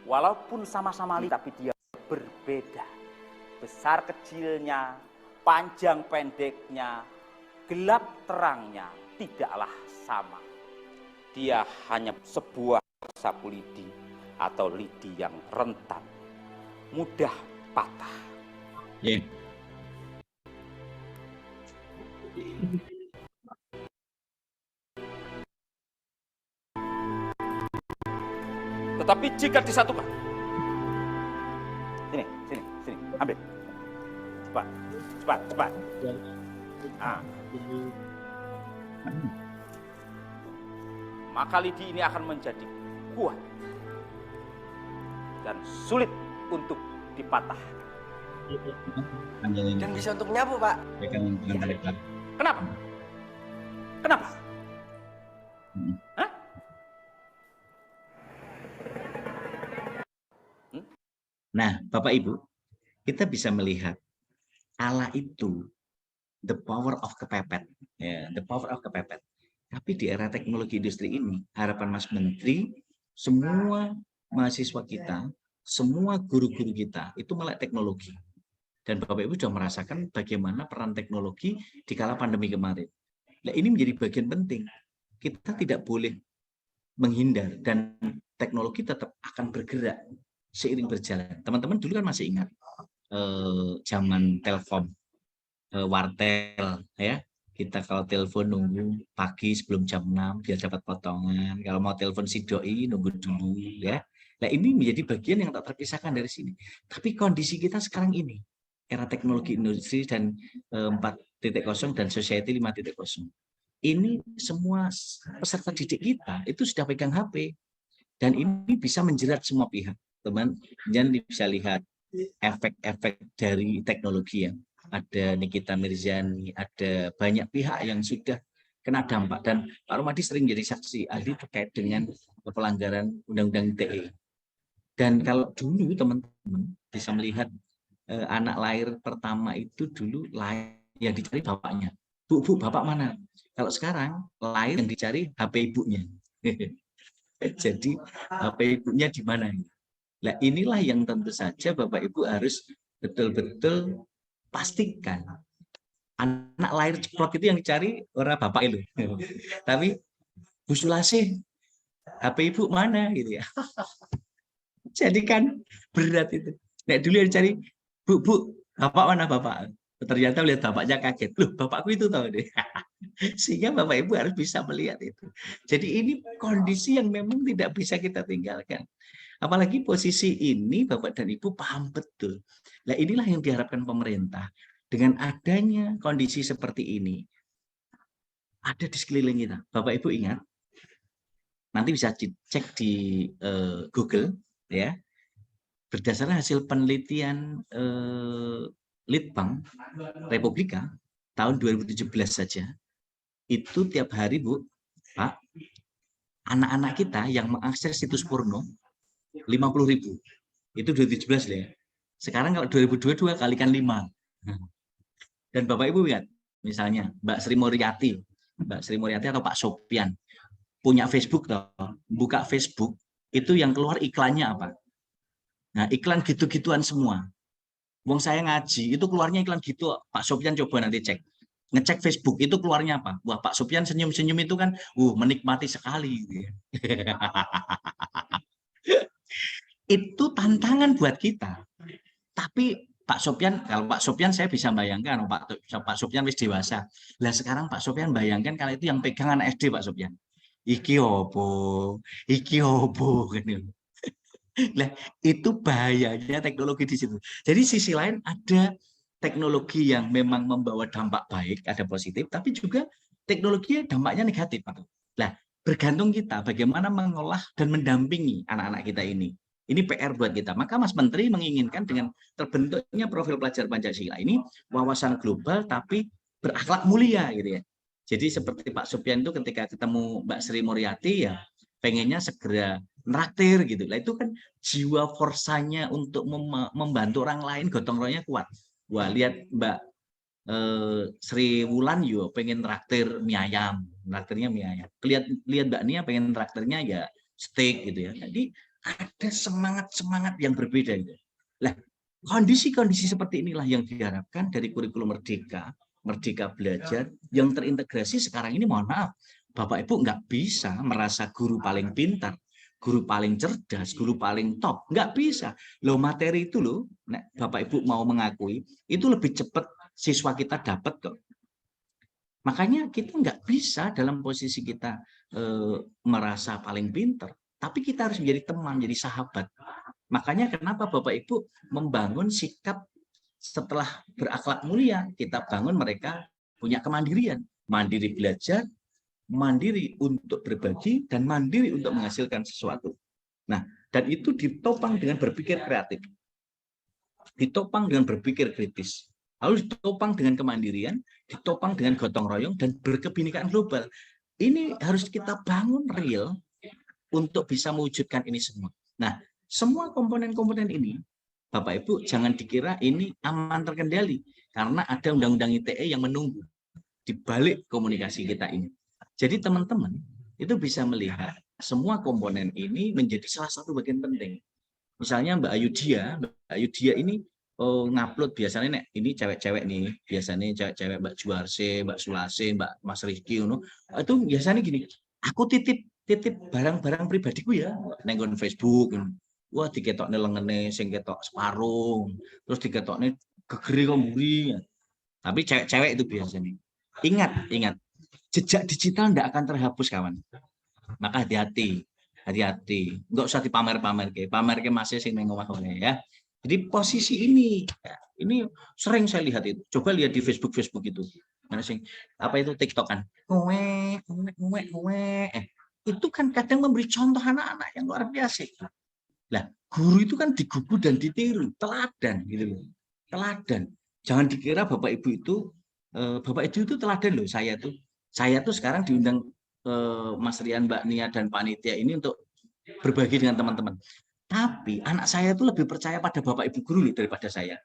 walaupun sama-sama lidi, tapi dia berbeda. Besar kecilnya, panjang pendeknya, gelap terangnya, tidaklah sama. Dia hanya sebuah sapu lidi atau lidi yang rentan, mudah patah. Yeah. Tetapi jika disatukan, sini, ambil, cepat. Nah. Maka lidi ini akan menjadi kuat dan sulit untuk dipatah. Dan bisa untuk nyapu, Pak. Kenapa? Hah? Nah, Bapak Ibu, kita bisa melihat Allah itu the power of kepepet, ya, the power of kepepet. Tapi di era teknologi industri ini, harapan Mas Menteri, semua mahasiswa kita, semua guru-guru kita itu melek teknologi. Dan Bapak Ibu sudah merasakan bagaimana peran teknologi di kala pandemi kemarin. Nah, ini menjadi bagian penting. kita tidak boleh menghindar dan teknologi tetap akan bergerak seiring berjalan. Teman-teman dulu kan masih ingat zaman telepon wartel ya. Kita kalau telepon nunggu pagi sebelum jam 6 biar dapat potongan. Kalau mau telepon si doi nunggu dulu ya. Nah, ini menjadi bagian yang tak terpisahkan dari sini. Tapi kondisi kita sekarang ini, era teknologi industri dan 4.0 dan society 5.0. Ini semua peserta didik kita itu sudah pegang HP. Dan ini bisa menjerat semua pihak. Teman, jangan bisa lihat efek-efek dari teknologi ya. Ada Nikita Mirzani, ada banyak pihak yang sudah kena dampak. Dan Pak Rumadi sering jadi saksi ahli terkait dengan pelanggaran Undang-Undang ITE. Dan kalau dulu teman-teman bisa melihat anak lahir pertama itu dulu lahir yang dicari bapaknya. Bu, bapak mana? Kalau sekarang lahir yang dicari HP ibunya. Jadi HP ibunya di mana? Nah, inilah yang tentu saja Bapak Ibu harus betul-betul pastikan. Anak lahir ceplok itu yang dicari orang bapak itu. Tapi Bu Sulasih, HP ibu mana gitu ya. Jadi kan berat itu. Nah, dulu yang dicari, Bu, bapak mana bapak? Ternyata lihat bapaknya kaget. Loh, bapakku itu tahu deh. Sehingga Bapak Ibu harus bisa melihat itu. Jadi ini kondisi yang memang tidak bisa kita tinggalkan. Apalagi posisi ini Bapak dan Ibu paham betul. Nah, inilah yang diharapkan pemerintah. Dengan adanya kondisi seperti ini, ada di sekeliling kita. Bapak Ibu ingat, nanti bisa cek di Google, ya. Berdasarkan hasil penelitian Litbang Republika tahun 2017 saja, itu tiap hari Bu, Pak, anak-anak kita yang mengakses situs porno 50.000. Itu 2017 ya. Sekarang kalau 2022 kalikan 5. Dan Bapak Ibu lihat, misalnya Mbak Sri Moriati atau Pak Sopian punya Facebook toh, buka Facebook itu yang keluar iklannya apa? Nah, iklan gitu-gituan semua. Wong saya ngaji itu keluarnya iklan gitu. Pak Sopian coba nanti cek. Ngecek Facebook itu keluarnya apa? Wah, Pak Sopian senyum-senyum itu kan menikmati sekali. Itu tantangan buat kita. Tapi Pak Sopian, kalau Pak Sopian saya bisa bayangkan, Pak Sopian wis dewasa. Lah sekarang Pak Sopian bayangkan kalau itu yang pegang anak SD Pak Sopian. Iki opo kan. Nah, itu bahayanya teknologi di situ. Jadi sisi lain ada teknologi yang memang membawa dampak baik, ada positif, tapi juga teknologi dampaknya negatif. Nah, bergantung kita bagaimana mengolah dan mendampingi anak-anak kita ini. Ini PR buat kita. Maka Mas Menteri menginginkan dengan terbentuknya profil pelajar Pancasila ini wawasan global tapi berakhlak mulia gitu ya. Jadi seperti Pak Sopian itu ketika ketemu Mbak Sri Moriati ya pengennya segera neraktir gitu. Lah itu kan jiwa forsanya untuk membantu orang lain gotong royongnya kuat. Wah, lihat Mbak Sri Wulan yo pengen traktir mie ayam, traktirnya mie ayam. Lihat Mbak Nia pengen traktirnya ya steak gitu ya. Jadi ada semangat yang berbeda gitu. Lah, kondisi-kondisi seperti inilah yang diharapkan dari kurikulum Merdeka Belajar yang terintegrasi sekarang ini. Mohon maaf, Bapak Ibu nggak bisa merasa guru paling pintar, guru paling cerdas, guru paling top. Nggak bisa. Loh, materi itu loh, Bapak Ibu mau mengakui, itu lebih cepat siswa kita dapat kok. Makanya kita nggak bisa dalam posisi kita merasa paling pintar. Tapi kita harus menjadi teman, menjadi sahabat. Makanya kenapa Bapak Ibu membangun sikap setelah berakhlak mulia, kita bangun mereka punya kemandirian. Mandiri belajar, mandiri untuk berbagi, dan mandiri untuk menghasilkan sesuatu. Nah, dan itu ditopang dengan berpikir kreatif. Ditopang dengan berpikir kritis. Lalu ditopang dengan kemandirian, ditopang dengan gotong royong, dan berkebinekaan global. Ini harus kita bangun real untuk bisa mewujudkan ini semua. Nah, semua komponen-komponen ini, Bapak Ibu jangan dikira ini aman terkendali, karena ada undang-undang ITE yang menunggu di balik komunikasi kita ini. Jadi teman-teman itu bisa melihat semua komponen ini menjadi salah satu bagian penting. Misalnya Mbak Ayudia ini ngupload biasanya ini cewek-cewek nih, biasanya cewek-cewek Mbak Juarse, Mbak Sulase, Mbak Mas Rizky, itu biasanya gini, Aku titip barang-barang pribadiku ya, nenggon Facebook. Wah, diketokne lengene sing ketok separuh, terus diketokne gegere kok mburi. Tapi cewek-cewek itu biasanya. Ingat, jejak digital tidak akan terhapus, kawan. Maka hati-hati. Nggak usah dipamer-pamer masih sing neng omah ya. Jadi posisi ini sering saya lihat itu. Coba lihat di Facebook itu. Mana sing apa itu TikTok kan? Itu kan kadang memberi contoh anak-anak yang luar biasa. Lah, guru itu kan digugu dan ditiru, teladan gitu loh. Teladan. Jangan dikira Bapak Ibu itu teladan loh. Saya tuh sekarang diundang Mas Rian, Mbak Nia dan panitia ini untuk berbagi dengan teman-teman. Tapi anak saya itu lebih percaya pada Bapak Ibu guru loh daripada saya.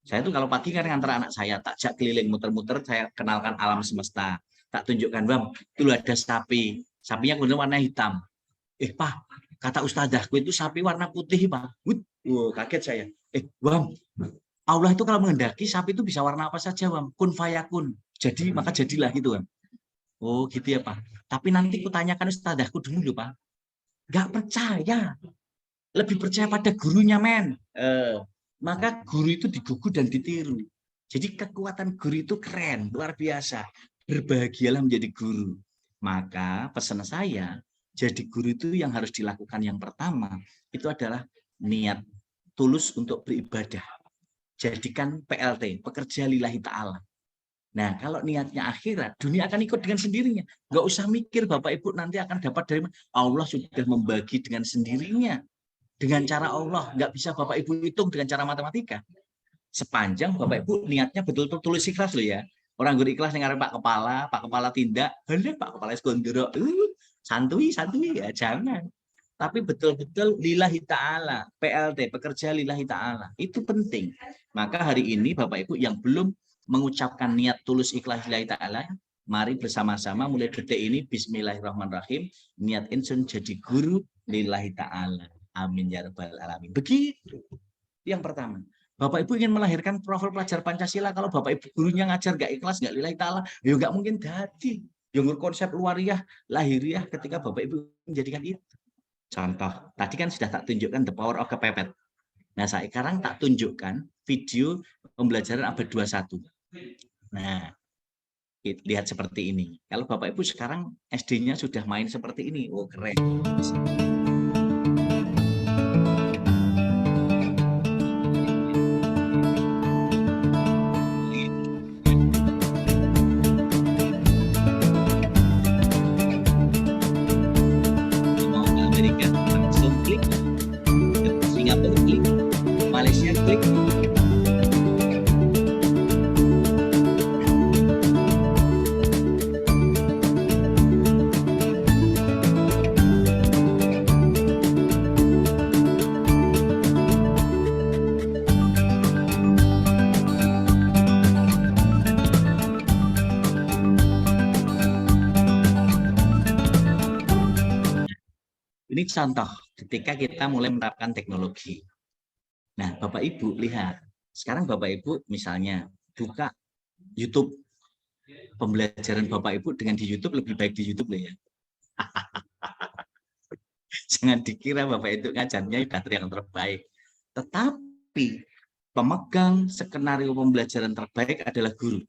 Saya tuh kalau pagi kan ngantar anak saya, takjak keliling muter-muter, saya kenalkan alam semesta. Tak tunjukkan, Bang, itu ada sapi. Sapinya kemudian warna hitam. Pak, kata ustazahku itu sapi warna putih, Pak. Kaget saya. Bang, Allah itu kalau menghendaki sapi itu bisa warna apa saja, Bang. Kun fayakun. Jadi, maka jadilah gitu, Bang. Oh, gitu ya, Pak. Tapi nanti kutanyakan ustazahku dulu, Pak. Nggak percaya. Lebih percaya pada gurunya, men. Maka guru itu digugu dan ditiru. Jadi kekuatan guru itu keren, luar biasa. Berbahagialah menjadi guru. Maka pesan saya, jadi guru itu yang harus dilakukan yang pertama, itu adalah niat tulus untuk beribadah. Jadikan PLT, pekerja lillahi ta'ala. Nah, kalau niatnya akhirat, dunia akan ikut dengan sendirinya. Nggak usah mikir Bapak Ibu nanti akan dapat dari mana. Allah sudah membagi dengan sendirinya. Dengan cara Allah, nggak bisa Bapak Ibu hitung dengan cara matematika. Sepanjang Bapak Ibu niatnya betul-betul tulus ikhlas loh ya. Orang guru ikhlas dengan Pak Kepala tindak, Pak Kepala gondrok, santuy ya, jangan. Tapi betul-betul lillahi ta'ala, PLT, pekerja lillahi ta'ala, itu penting. Maka hari ini Bapak Ibu yang belum mengucapkan niat tulus ikhlas lillahi ta'ala, mari bersama-sama mulai detik ini, bismillahirrahmanirrahim, niat insun jadi guru lillahi ta'ala. Amin ya rabbal alamin. Begitu. Yang pertama, Bapak Ibu ingin melahirkan profil pelajar Pancasila, kalau Bapak Ibu gurunya ngajar nggak ikhlas, nggak lillahi ta'ala, ya nggak mungkin jadi. Yang konsep luariah, lahiriah ketika Bapak Ibu menjadikan itu. Contoh, tadi kan sudah tak tunjukkan the power of kepepet. Nah, sekarang tak tunjukkan video pembelajaran abad 21. Nah, lihat seperti ini. Kalau Bapak Ibu sekarang SD-nya sudah main seperti ini, oh keren. Malaysia klik. Ini contoh ketika kita mulai menerapkan teknologi. Nah, Bapak Ibu lihat, sekarang Bapak Ibu misalnya buka YouTube, pembelajaran Bapak Ibu dengan di YouTube lebih baik di YouTube loh ya. Jangan dikira Bapak Ibu ngajarnya yang terbaik. Tetapi pemegang skenario pembelajaran terbaik adalah guru.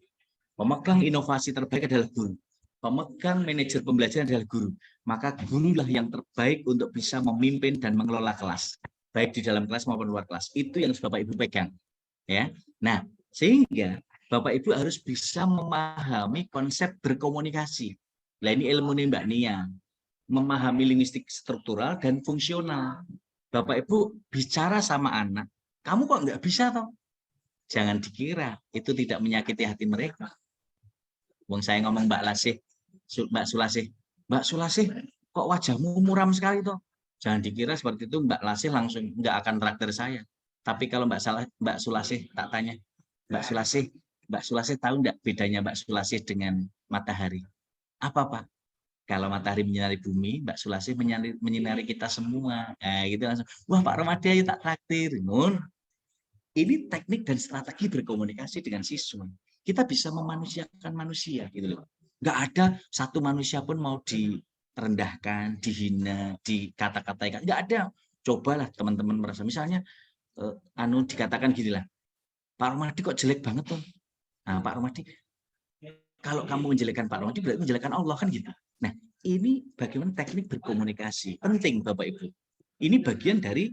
Pemegang inovasi terbaik adalah guru. Pemegang manajer pembelajaran adalah guru. Maka gurulah yang terbaik untuk bisa memimpin dan mengelola kelas. Baik di dalam kelas maupun luar kelas. Itu yang harus Bapak Ibu pegang. Ya. Nah, sehingga Bapak Ibu harus bisa memahami konsep berkomunikasi. Nah, ini ilmu nih Mbak Nia. Memahami linguistik struktural dan fungsional. Bapak Ibu bicara sama anak, kamu kok nggak bisa toh? Jangan dikira itu tidak menyakiti hati mereka. Wong saya ngomong Mbak Sulasih, kok wajahmu muram sekali toh? Jangan dikira seperti itu Mbak Lasih langsung nggak akan traktir saya. Tapi kalau Mbak Sulasih tak tanya, Mbak Sulasih tahu nggak bedanya Mbak Sulasih dengan matahari? Apa Pak? Kalau matahari menyinari bumi, Mbak Sulasih menyinari kita semua. Gitu langsung. Wah Pak Romadhi ayo tak traktir. Ini teknik dan strategi berkomunikasi dengan siswa. Kita bisa memanusiakan manusia gitu loh. Nggak ada satu manusia pun mau direndahkan, dihina, dikata-katain. Nggak ada. Cobalah teman-teman merasa, misalnya dikatakan gini lah, Pak Romadi kok jelek banget tuh. Nah, Pak Romadi, kalau kamu menjelekkan Pak Romadi berarti menjelekkan Allah kan gitu. Nah, ini bagaimana teknik berkomunikasi penting Bapak Ibu. Ini bagian dari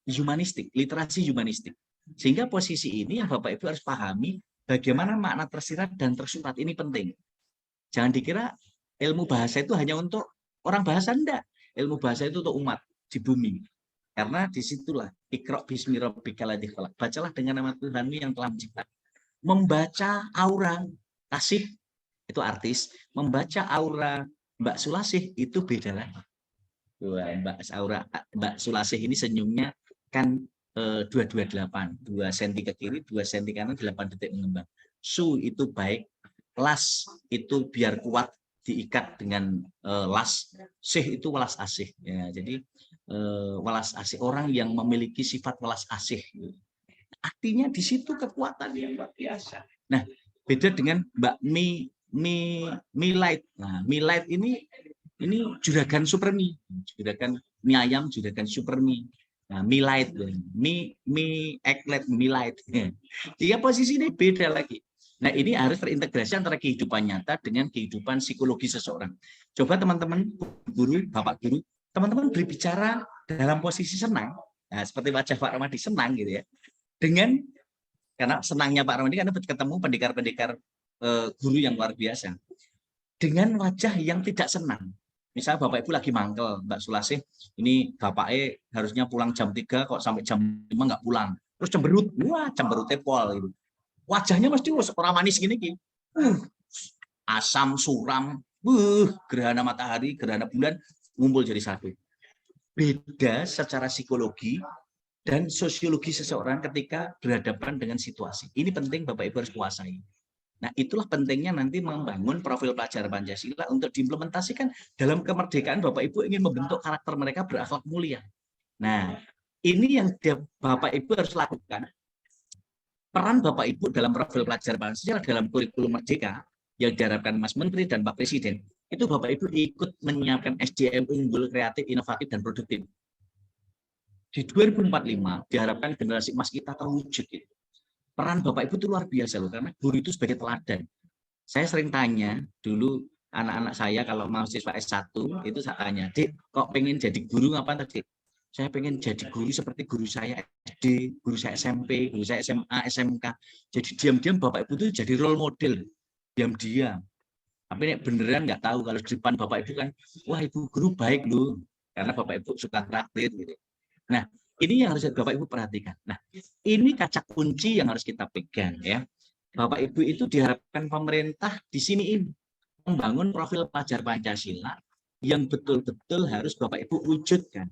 humanistik, literasi humanistik. Sehingga posisi ini yang Bapak Ibu harus pahami bagaimana makna tersirat dan tersurat ini penting. Jangan dikira ilmu bahasa itu hanya untuk orang bahasa, enggak. Ilmu bahasa itu untuk umat di bumi. Karena disitulah Iqra bismi rabbikal ladzi khalaq. Bacalah dengan nama Tuhanmu yang telah mencipta. Membaca aura kasih itu artis, membaca aura Mbak Sulasih itu beda lagi. Mbak Sulasih ini senyumnya kan 228, 2 cm ke kiri, 2 cm kanan, 8 detik mengembang. Su itu baik, las itu biar kuat diikat dengan las, sih itu welas asih. Ya, jadi welas asih, orang yang memiliki sifat welas asih. Artinya di situ kekuatan yang luar biasa. Nah, beda dengan Mbak Milait. Nah, Milait ini juragan super mie, juragan mie ayam, juragan super mie. Nah, Milait, Milait. Dia posisi ini beda lagi. Nah, ini harus terintegrasi antara kehidupan nyata dengan kehidupan psikologi seseorang. Coba teman-teman guru, Bapak guru, teman-teman berbicara dalam posisi senang, nah, seperti wajah Pak Romadi senang gitu ya. Karena senangnya Pak Romadi karena ketemu pendekar-pendekar guru yang luar biasa. Dengan wajah yang tidak senang. Misalnya Bapak Ibu lagi mangkel, Mbak Sulasih, ini Bapaknya harusnya pulang jam 3 kok sampai jam 5 nggak pulang. Terus cemberut, wah cemberutnya pol gitu. Wajahnya mesti orang manis gini. Asam, suram, gerhana matahari, gerhana bulan, ngumpul jadi satu. Beda secara psikologi dan sosiologi seseorang ketika berhadapan dengan situasi. Ini penting Bapak Ibu harus kuasai. Nah, itulah pentingnya nanti membangun profil pelajar Pancasila untuk diimplementasikan dalam kemerdekaan. Bapak Ibu ingin membentuk karakter mereka berakhlak mulia. Nah, ini yang Bapak Ibu harus lakukan. Peran Bapak Ibu dalam profil pelajar Pancasila dalam kurikulum merdeka yang diharapkan Mas Menteri dan Pak Presiden, itu Bapak Ibu ikut menyiapkan SDM unggul, kreatif, inovatif, dan produktif. Di 2045 diharapkan generasi emas kita terwujud. Peran Bapak Ibu itu luar biasa loh, karena guru itu sebagai teladan. Saya sering tanya dulu anak-anak saya kalau mahasiswa S1 itu saya tanya, Dik, kok pengen jadi guru apa tadi? Saya pengen jadi guru seperti guru saya SD, guru saya SMP, guru saya SMA, SMK. Jadi diam-diam Bapak Ibu itu jadi role model, diam-diam. Tapi beneran nggak tahu kalau di depan Bapak Ibu kan, wah Ibu guru baik loh, karena Bapak Ibu suka traktir gitu. Nah, ini yang harus Bapak Ibu perhatikan. Nah, ini kaca kunci yang harus kita pegang ya. Bapak Ibu itu diharapkan pemerintah di sini membangun profil pelajar Pancasila yang betul-betul harus Bapak Ibu wujudkan.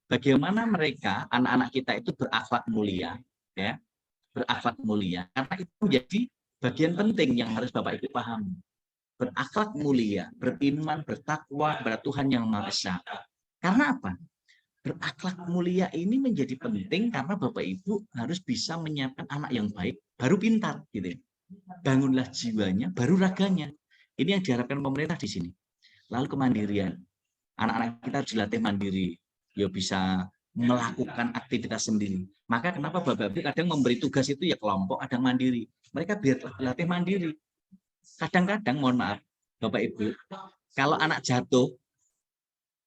Bagaimana mereka, anak-anak kita itu berakhlak mulia, ya, berakhlak mulia. Karena itu menjadi bagian penting yang harus Bapak Ibu pahami. Berakhlak mulia, beriman, bertakwa kepada Tuhan yang Maha Esa. Karena apa? Berakhlak mulia ini menjadi penting karena Bapak Ibu harus bisa menyiapkan anak yang baik, baru pintar, gitu. Bangunlah jiwanya, baru raganya. Ini yang diharapkan pemerintah di sini. Lalu kemandirian, anak-anak kita harus dilatih mandiri, ya bisa melakukan aktivitas sendiri. Maka kenapa Bapak Ibu kadang memberi tugas itu ya kelompok, kadang mandiri. Mereka biar dilatih mandiri. Kadang-kadang, mohon maaf, Bapak Ibu, kalau anak jatuh,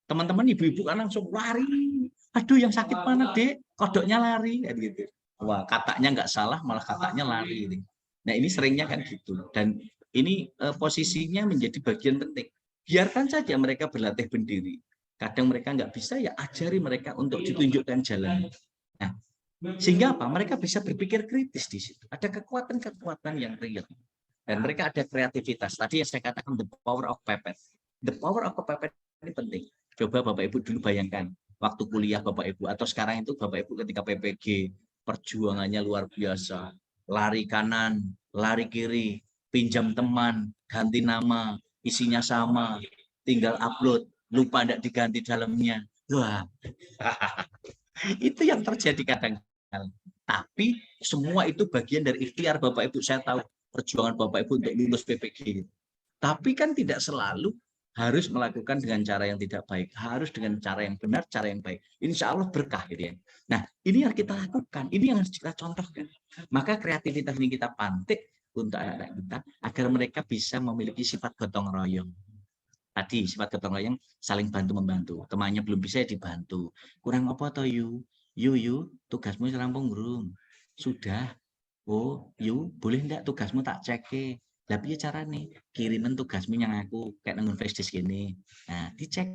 teman-teman ibu-ibu kan langsung lari. Aduh, yang sakit mana, Dek? Kodoknya lari. Gitu. Wah, kataknya nggak salah, malah kataknya lari. Gitu. Nah, ini seringnya kan gitu. Dan ini posisinya menjadi bagian penting. Biarkan saja mereka berlatih berdiri. Kadang mereka nggak bisa, ya ajari mereka untuk ditunjukkan jalan. Nah, sehingga apa? Mereka bisa berpikir kritis di situ. Ada kekuatan-kekuatan yang real. Dan mereka ada kreativitas. Tadi yang saya katakan the power of pepet. The power of pepet ini penting. Coba Bapak Ibu dulu bayangkan, waktu kuliah Bapak Ibu, atau sekarang itu Bapak Ibu ketika PPG, perjuangannya luar biasa. Lari kanan, lari kiri, pinjam teman, ganti nama, isinya sama, tinggal upload, lupa tidak diganti dalamnya. Wah, itu yang terjadi kadang-kadang. Tapi semua itu bagian dari ikhtiar Bapak Ibu. Saya tahu perjuangan Bapak Ibu untuk lulus PPG. Tapi kan tidak selalu harus melakukan dengan cara yang tidak baik, harus dengan cara yang benar, cara yang baik. Insya Allah berkah gitu ya. Nah, ini yang kita lakukan, ini yang harus kita contohkan. Maka kreativitas ini kita pantik untuk anak-anak kita agar mereka bisa memiliki sifat gotong royong. Tadi sifat gotong royong saling bantu membantu. Temannya belum bisa ya dibantu. Kurang apa toh Yu, tugasmu rampung belum? Sudah. Oh, boleh enggak tugasmu tak cek ke? Tapi ya cara nih kirimin tugasmu yang aku kayak nanggung flash disk ini. Nah, dicek.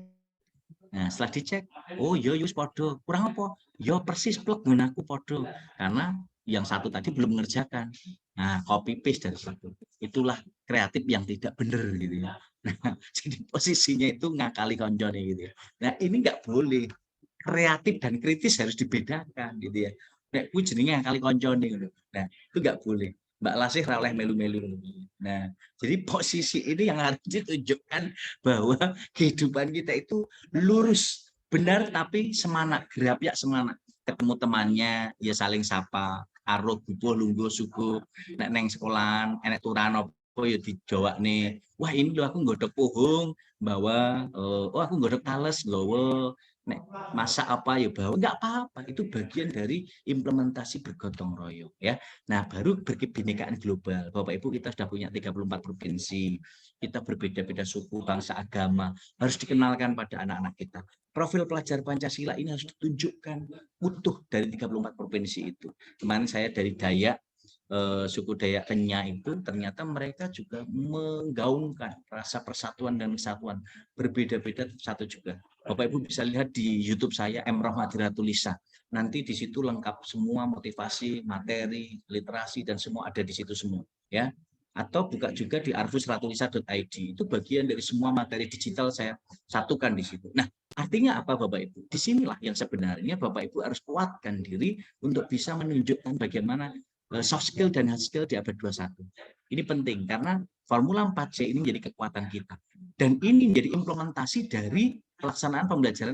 Nah, setelah dicek, oh yus podo. Kurang apa? Yo persis plek dengan aku podo. Karena yang satu tadi belum mengerjakan. Nah, copy paste dari situ. Itulah kreatif yang tidak benar gitu ya. Nah, jadi posisinya itu ngakali konjone gitu ya. Nah, ini nggak boleh. Kreatif dan kritis harus dibedakan gitu ya. Nek kuwi jenenge ngakali konjone gitu. Nah, itu nggak boleh. Mbak Lasih ra oleh melu-melu. Nah, jadi posisi ini yang harus ditunjukkan bahwa kehidupan kita itu lurus, benar tapi semangat, gerapiak semangat. Ketemu temannya, ya saling sapa, karo gupuh lungguh suku, nek neng sekolahan, enek turan apa ya dijawabne. Wah, ini lho aku nggodhog pohong, bawa aku nggodhog tales nggawa. Nek masak apa ya bawa, enggak apa-apa, itu bagian dari implementasi bergotong royong ya. Nah, baru berkebinekaan global. Bapak Ibu, kita sudah punya 34 provinsi. Kita berbeda-beda suku, bangsa, agama. Harus dikenalkan pada anak-anak kita. Profil pelajar Pancasila ini harus ditunjukkan utuh dari 34 provinsi itu. Kemarin saya dari Dayak, suku Dayak Kenya itu ternyata mereka juga menggaungkan rasa persatuan dan kesatuan. Berbeda-beda satu juga. Bapak Ibu bisa lihat di YouTube saya Emroh Madiratulisa. Nanti di situ lengkap semua motivasi, materi, literasi dan semua ada di situ semua, ya. Atau buka juga di arfusratulisa.id. Itu bagian dari semua materi digital saya satukan di situ. Nah, artinya apa Bapak Ibu? Disinilah yang sebenarnya Bapak Ibu harus kuatkan diri untuk bisa menunjukkan bagaimana soft skill dan hard skill di abad 21. Ini penting karena Formula 4C ini menjadi kekuatan kita. Dan ini menjadi implementasi dari pelaksanaan pembelajaran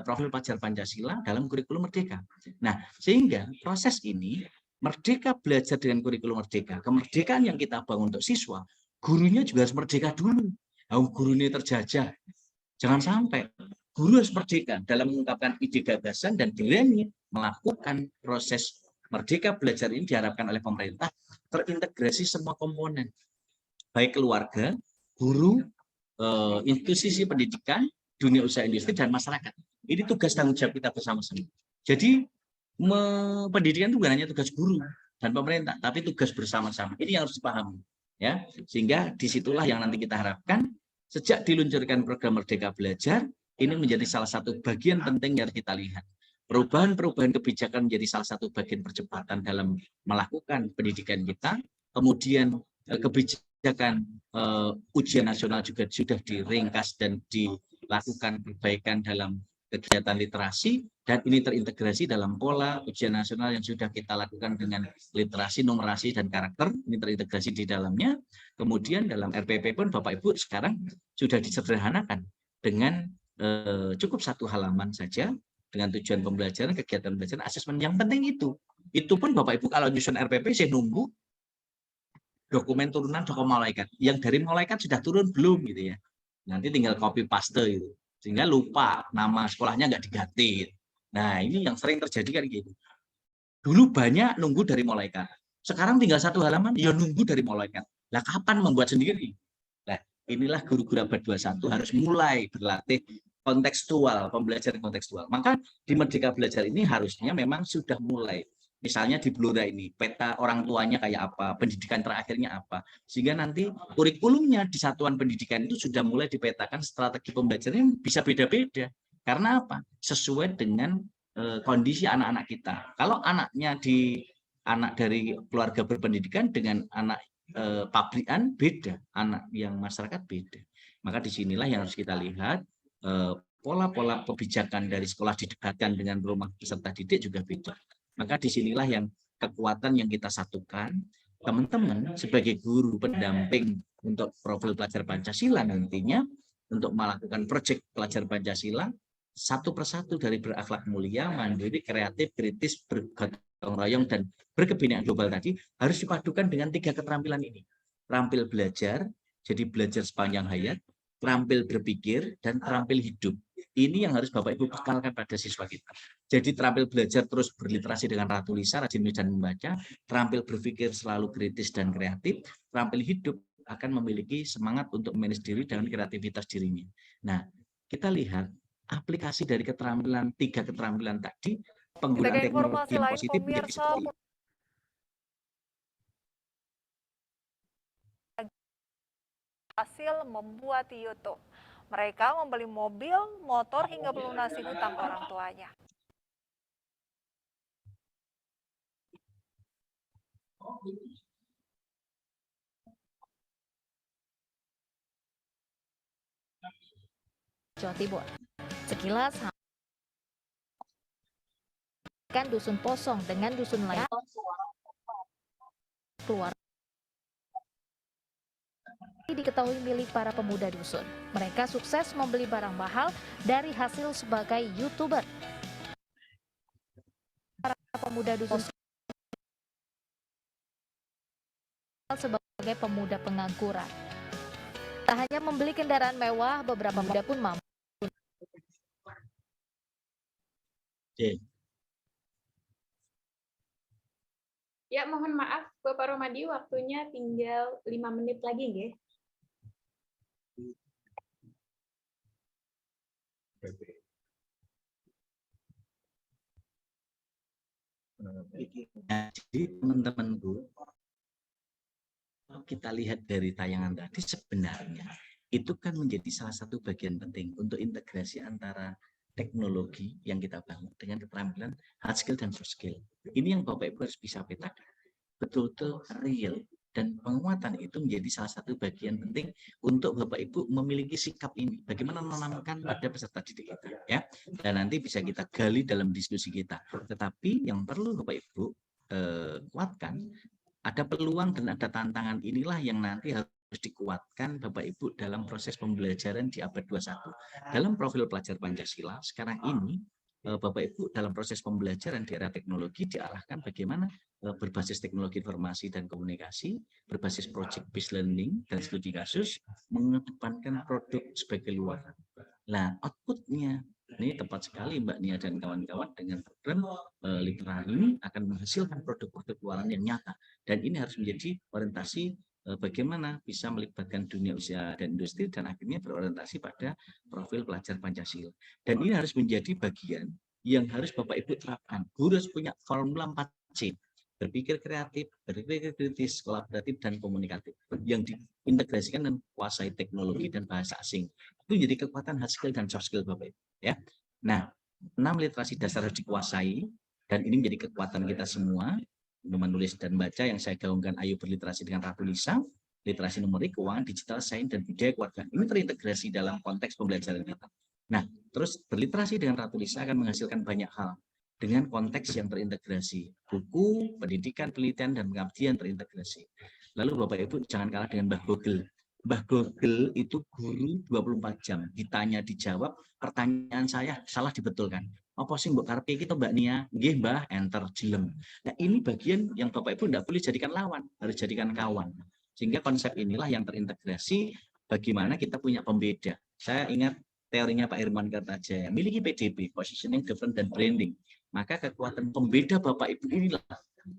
profil pelajar Pancasila dalam kurikulum Merdeka. Nah, sehingga proses ini Merdeka belajar dengan kurikulum Merdeka. Kemerdekaan yang kita bangun untuk siswa, gurunya juga harus merdeka dulu. Gurunya terjajah. Jangan sampai guru harus merdeka dalam mengungkapkan ide gagasan dan berani melakukan proses Merdeka belajar ini diharapkan oleh pemerintah terintegrasi semua komponen, baik keluarga, guru, institusi pendidikan, dunia usaha industri, dan masyarakat. Ini tugas tanggung jawab kita bersama-sama. Jadi pendidikan itu bukan hanya tugas guru dan pemerintah, tapi tugas bersama-sama. Ini yang harus dipahami, ya. Sehingga disitulah yang nanti kita harapkan sejak diluncurkan program Merdeka Belajar, ini menjadi salah satu bagian penting yang kita lihat. Perubahan-perubahan kebijakan menjadi salah satu bagian percepatan dalam melakukan pendidikan kita. Kemudian kebijakan ujian nasional juga sudah diringkas dan dilakukan perbaikan dalam kegiatan literasi, dan ini terintegrasi dalam pola ujian nasional yang sudah kita lakukan dengan literasi, numerasi, dan karakter. Ini terintegrasi di dalamnya. Kemudian dalam RPP pun Bapak Ibu sekarang sudah disederhanakan dengan cukup satu halaman saja, dengan tujuan pembelajaran, kegiatan pembelajaran, asesmen. Yang penting itu pun Bapak Ibu kalau nyusun RPP saya nunggu dokumen turunan dari malaikat. Yang dari malaikat sudah turun belum gitu ya. Nanti tinggal copy paste gitu. Sehingga lupa nama sekolahnya nggak diganti. Nah, ini yang sering terjadi kan gitu. Dulu banyak nunggu dari malaikat. Sekarang tinggal satu halaman ya nunggu dari malaikat. Lah kapan membuat sendiri? Nah, inilah guru-guru abad 21 harus mulai berlatih kontekstual, pembelajaran kontekstual. Maka di Merdeka Belajar ini harusnya memang sudah mulai. Misalnya di Blora ini, peta orang tuanya kayak apa, pendidikan terakhirnya apa. Sehingga nanti kurikulumnya di satuan pendidikan itu sudah mulai dipetakan strategi pembelajaran bisa beda-beda. Karena apa? Sesuai dengan kondisi anak-anak kita. Kalau anaknya anak dari keluarga berpendidikan dengan anak pabrikan beda, anak yang masyarakat beda. Maka disinilah yang harus kita lihat. Pola-pola kebijakan dari sekolah didekatkan dengan rumah peserta didik juga beda. Maka disinilah yang kekuatan yang kita satukan. Teman-teman sebagai guru pendamping untuk profil pelajar Pancasila nantinya untuk melakukan proyek pelajar Pancasila satu persatu dari berakhlak mulia, mandiri, kreatif, kritis, bergotong royong dan berkebinekaan global tadi harus dipadukan dengan 3 keterampilan ini. Terampil belajar, jadi belajar sepanjang hayat, terampil berpikir, dan terampil hidup. Ini yang harus Bapak Ibu bekalkan pada siswa kita. Jadi terampil belajar terus berliterasi dengan ratu Lisa, rajin menulis dan membaca, terampil berpikir selalu kritis dan kreatif, terampil hidup akan memiliki semangat untuk manage diri dengan kreativitas dirinya. Nah, kita lihat aplikasi dari keterampilan 3 keterampilan tadi, penggunaan teknologi yang positif menjadi seperti ini. Hasil membuat YouTube. Mereka membeli mobil, motor, hingga melunasi hutang orang tuanya. Jawa Timur. Sekilas kan dusun Posong dengan dusun lain keluar diketahui milik para pemuda dusun. Mereka sukses membeli barang mahal dari hasil sebagai YouTuber. Para pemuda dusun sebagai pemuda pengangguran. Tak hanya membeli kendaraan mewah, beberapa pemuda pun mampu. Ya, mohon maaf Bapak Romadi, waktunya tinggal 5 menit lagi, nggih. Jadi teman-temanku, kalau kita lihat dari tayangan tadi, sebenarnya itu kan menjadi salah satu bagian penting untuk integrasi antara teknologi yang kita bangun dengan keterampilan hard skill dan soft skill. Ini yang Bapak Ibu harus bisa petakan betul-betul real, dan penguatan itu menjadi salah satu bagian penting untuk Bapak Ibu memiliki sikap ini. Bagaimana menanamkan pada peserta didik kita, ya. Dan nanti bisa kita gali dalam diskusi kita. Tetapi yang perlu Bapak Ibu kuatkan, ada peluang dan ada tantangan inilah yang nanti harus dikuatkan Bapak Ibu dalam proses pembelajaran di abad 21. Dalam profil pelajar Pancasila sekarang ini, Bapak Ibu dalam proses pembelajaran di era teknologi diarahkan bagaimana berbasis teknologi informasi dan komunikasi, berbasis project based learning dan studi kasus, mengedepankan produk sebagai luaran. Nah, outputnya ini tepat sekali Mbak Nia dan kawan-kawan, dengan program Litera ini akan menghasilkan produk-produk luaran yang nyata, dan ini harus menjadi orientasi bagaimana bisa melibatkan dunia usaha dan industri, dan akhirnya berorientasi pada profil pelajar Pancasila. Dan ini harus menjadi bagian yang harus Bapak Ibu terapkan. Guru harus punya formula 4C, berpikir kreatif, berpikir kritis, kolaboratif, dan komunikatif, yang diintegrasikan dan kuasai teknologi dan bahasa asing. Itu jadi kekuatan hard skill dan soft skill Bapak Ibu, ya. Nah, 6 literasi dasar harus dikuasai, dan ini menjadi kekuatan kita semua. Menulis dan baca yang saya gaungkan, ayo berliterasi dengan Ratu Lisa, literasi numerik, keuangan, digital, sains, dan budaya keluarga. Ini terintegrasi dalam konteks pembelajaran kita. Nah, terus berliterasi dengan Ratu Lisa akan menghasilkan banyak hal dengan konteks yang terintegrasi. Buku, pendidikan, penelitian, dan pengabdian terintegrasi. Lalu Bapak Ibu jangan kalah dengan Mbah Google. Mbah Google itu guru 24 jam. Ditanya, dijawab, pertanyaan saya salah dibetulkan. Apa sih Mbak Karpi kita Mbak Nia? Nggih Mbah, enter jelem. Nah, ini bagian yang Bapak Ibu tidak boleh jadikan lawan, harus jadikan kawan. Sehingga konsep inilah yang terintegrasi bagaimana kita punya pembeda. Saya ingat teorinya Pak Irman Kartajaya, miliki PDB, positioning, different, dan branding. Maka kekuatan pembeda Bapak Ibu inilah.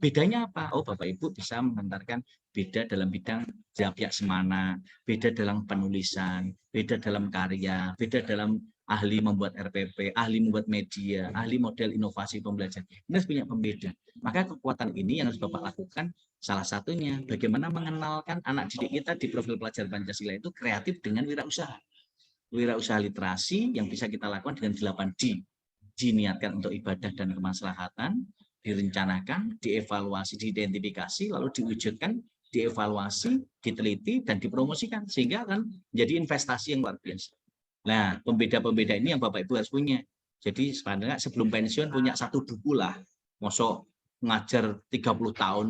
Bedanya apa? Oh, Bapak Ibu bisa mengantarkan beda dalam bidang pihak semana, beda dalam penulisan, beda dalam karya, beda dalam ahli membuat RPP, ahli membuat media, ahli model inovasi pembelajaran. Ini harus punya pembeda. Maka kekuatan ini yang harus Bapak lakukan, salah satunya bagaimana mengenalkan anak didik kita di profil pelajar Pancasila itu kreatif dengan wirausaha. Wirausaha literasi yang bisa kita lakukan dengan 8D. Diniatkan untuk ibadah dan kemaslahatan, direncanakan, dievaluasi, diidentifikasi, lalu diwujudkan, dievaluasi, diteliti, dan dipromosikan, sehingga akan menjadi investasi yang luar biasa. Nah, pembeda-pembeda ini yang Bapak Ibu harus punya. Jadi sebenarnya sebelum pensiun punya satu buku lah. Mosok ngajar 30 tahun,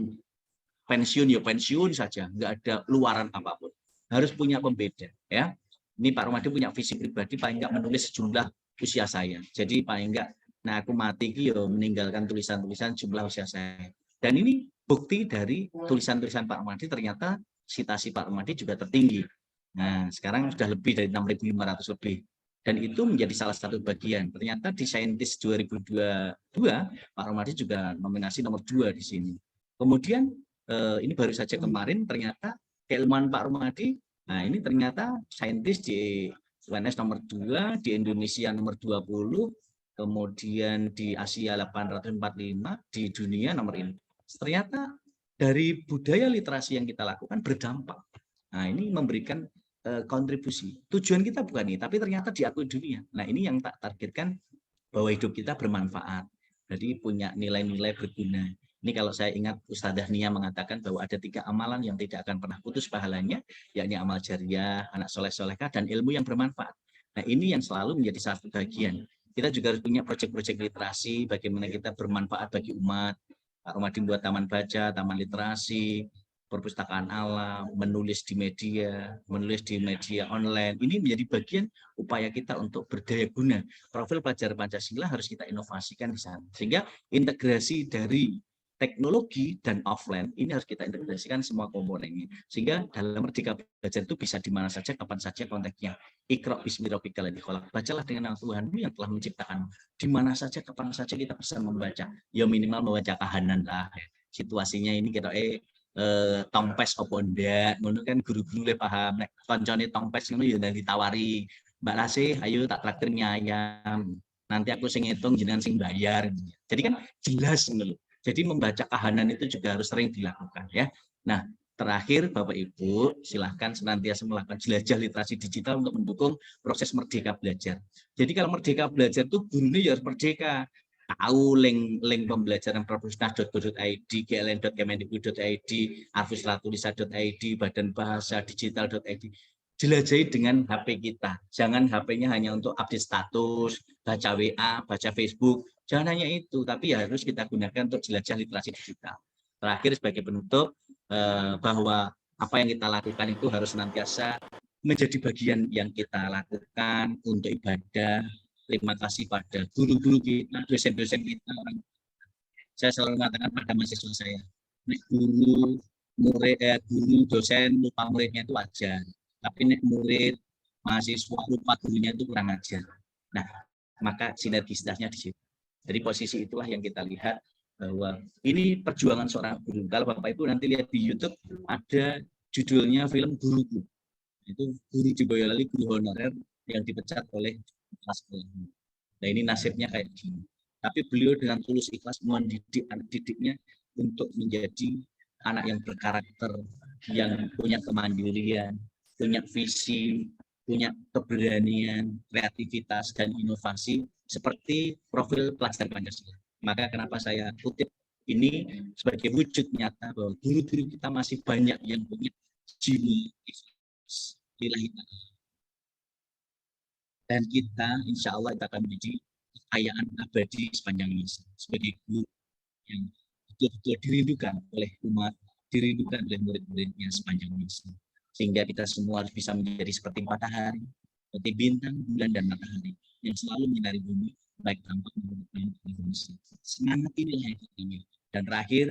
pensiun ya pensiun saja, nggak ada luaran apapun. Harus punya pembeda, ya. Ini Pak Romadi punya visi pribadi, paling nggak menulis sejumlah usia saya. Jadi paling nggak Nah, aku mati ki yo meninggalkan tulisan-tulisan jumlah usia saya. Dan ini bukti dari tulisan-tulisan Pak Rumadi, ternyata citasi Pak Rumadi juga tertinggi. Nah, sekarang sudah lebih dari 6.500 lebih. Dan itu menjadi salah satu bagian. Ternyata di Saintis 2022, Pak Rumadi juga nominasi nomor 2 di sini. Kemudian ini baru saja kemarin ternyata keilmuan Pak Rumadi, nah ini ternyata Saintis di UNS nomor 2, di Indonesia nomor 20, kemudian di Asia 845, di dunia nomor ini. Ternyata dari budaya literasi yang kita lakukan berdampak. Nah, ini memberikan kontribusi. Tujuan kita bukan ini, tapi ternyata diakui dunia. Nah, ini yang tak targetkan, bahwa hidup kita bermanfaat. Jadi punya nilai-nilai berguna. Ini kalau saya ingat Ustadzah Nia mengatakan bahwa ada 3 amalan yang tidak akan pernah putus pahalanya, yakni amal jariah, anak soleh-solehah, dan ilmu yang bermanfaat. Nah, ini yang selalu menjadi satu bagian. Kita juga harus punya proyek-proyek literasi, bagaimana kita bermanfaat bagi umat. Pak Rumadi buat taman baca, taman literasi, perpustakaan alam, menulis di media online. Ini menjadi bagian upaya kita untuk berdaya guna. Profil pelajar Pancasila harus kita inovasikan di sana. Sehingga integrasi dari teknologi dan offline ini harus kita integrasikan semua komponennya. Sehingga dalam Merdeka Belajar itu bisa di mana saja, kapan saja konteksnya. Iqra' bismi rabbikal ladzi khalaq. Bacalah dengan nama Tuhanmu yang telah menciptakan. Di mana saja, kapan saja kita bisa membaca. Ya minimal membaca kahanan lah. Situasinya ini kita tongpes opo ndak, ngono kan guru-guru le paham. Nek koncone tongpes ngono ya ditawari, Mbak Lasih, ayo tak traktir mie ayam. Nanti aku sing ngitung jenengan sing bayar. Jadi kan jelas ngono. Jadi membaca kahanan itu juga harus sering dilakukan ya. Nah, terakhir Bapak Ibu silahkan senantiasa melakukan jelajah literasi digital untuk mendukung proses merdeka belajar. Jadi kalau merdeka belajar itu gurunya ya harus merdeka. Tahu link pembelajaran perpusnas.go.id, gln.kemendikbud.id, arfusratulisa.id, badan bahasa digital.id. Jelajahi dengan HP kita. Jangan HP-nya hanya untuk update status, baca WA, baca Facebook. Jangan hanya itu, tapi ya harus kita gunakan untuk jelajah literasi digital. Terakhir sebagai penutup, bahwa apa yang kita lakukan itu harus senantiasa menjadi bagian yang kita lakukan untuk ibadah. Terima kasih pada guru-guru kita, dosen-dosen kita. Saya selalu mengatakan pada mahasiswa saya, guru, dosen lupa muridnya itu wajar. Tapi nek murid, mahasiswa lupa gurunya itu kurang ajar. Nah, maka sinergisitasnya di situ. Jadi posisi itulah yang kita lihat bahwa ini perjuangan seorang guru. Kalau Bapak Ibu nanti lihat di YouTube ada judulnya film Guruku. Itu guru di Boyolali, guru honorer yang dipecat oleh kelas sekolah. Nah, ini nasibnya kayak gini. Tapi beliau dengan tulus ikhlas mendidik anak didiknya untuk menjadi anak yang berkarakter, yang punya kemandirian, punya visi, punya keberanian, kreativitas, dan inovasi seperti profil pelajar Pancasila. Maka kenapa saya kutip ini sebagai wujud nyata bahwa guru-guru kita masih banyak yang punya jiwa lillahi ta'ala. Dan kita insya Allah kita akan menjadi kekayaan abadi sepanjang masa sebagai guru yang betul-betul dirindukan oleh umat, dirindukan oleh murid-muridnya sepanjang masa. Sehingga kita semua harus bisa menjadi seperti matahari, seperti bintang, bulan, dan matahari yang selalu menyinari bumi, baik tampak maupun Indonesia. Semangat inilah yang kita miliki. Dan terakhir,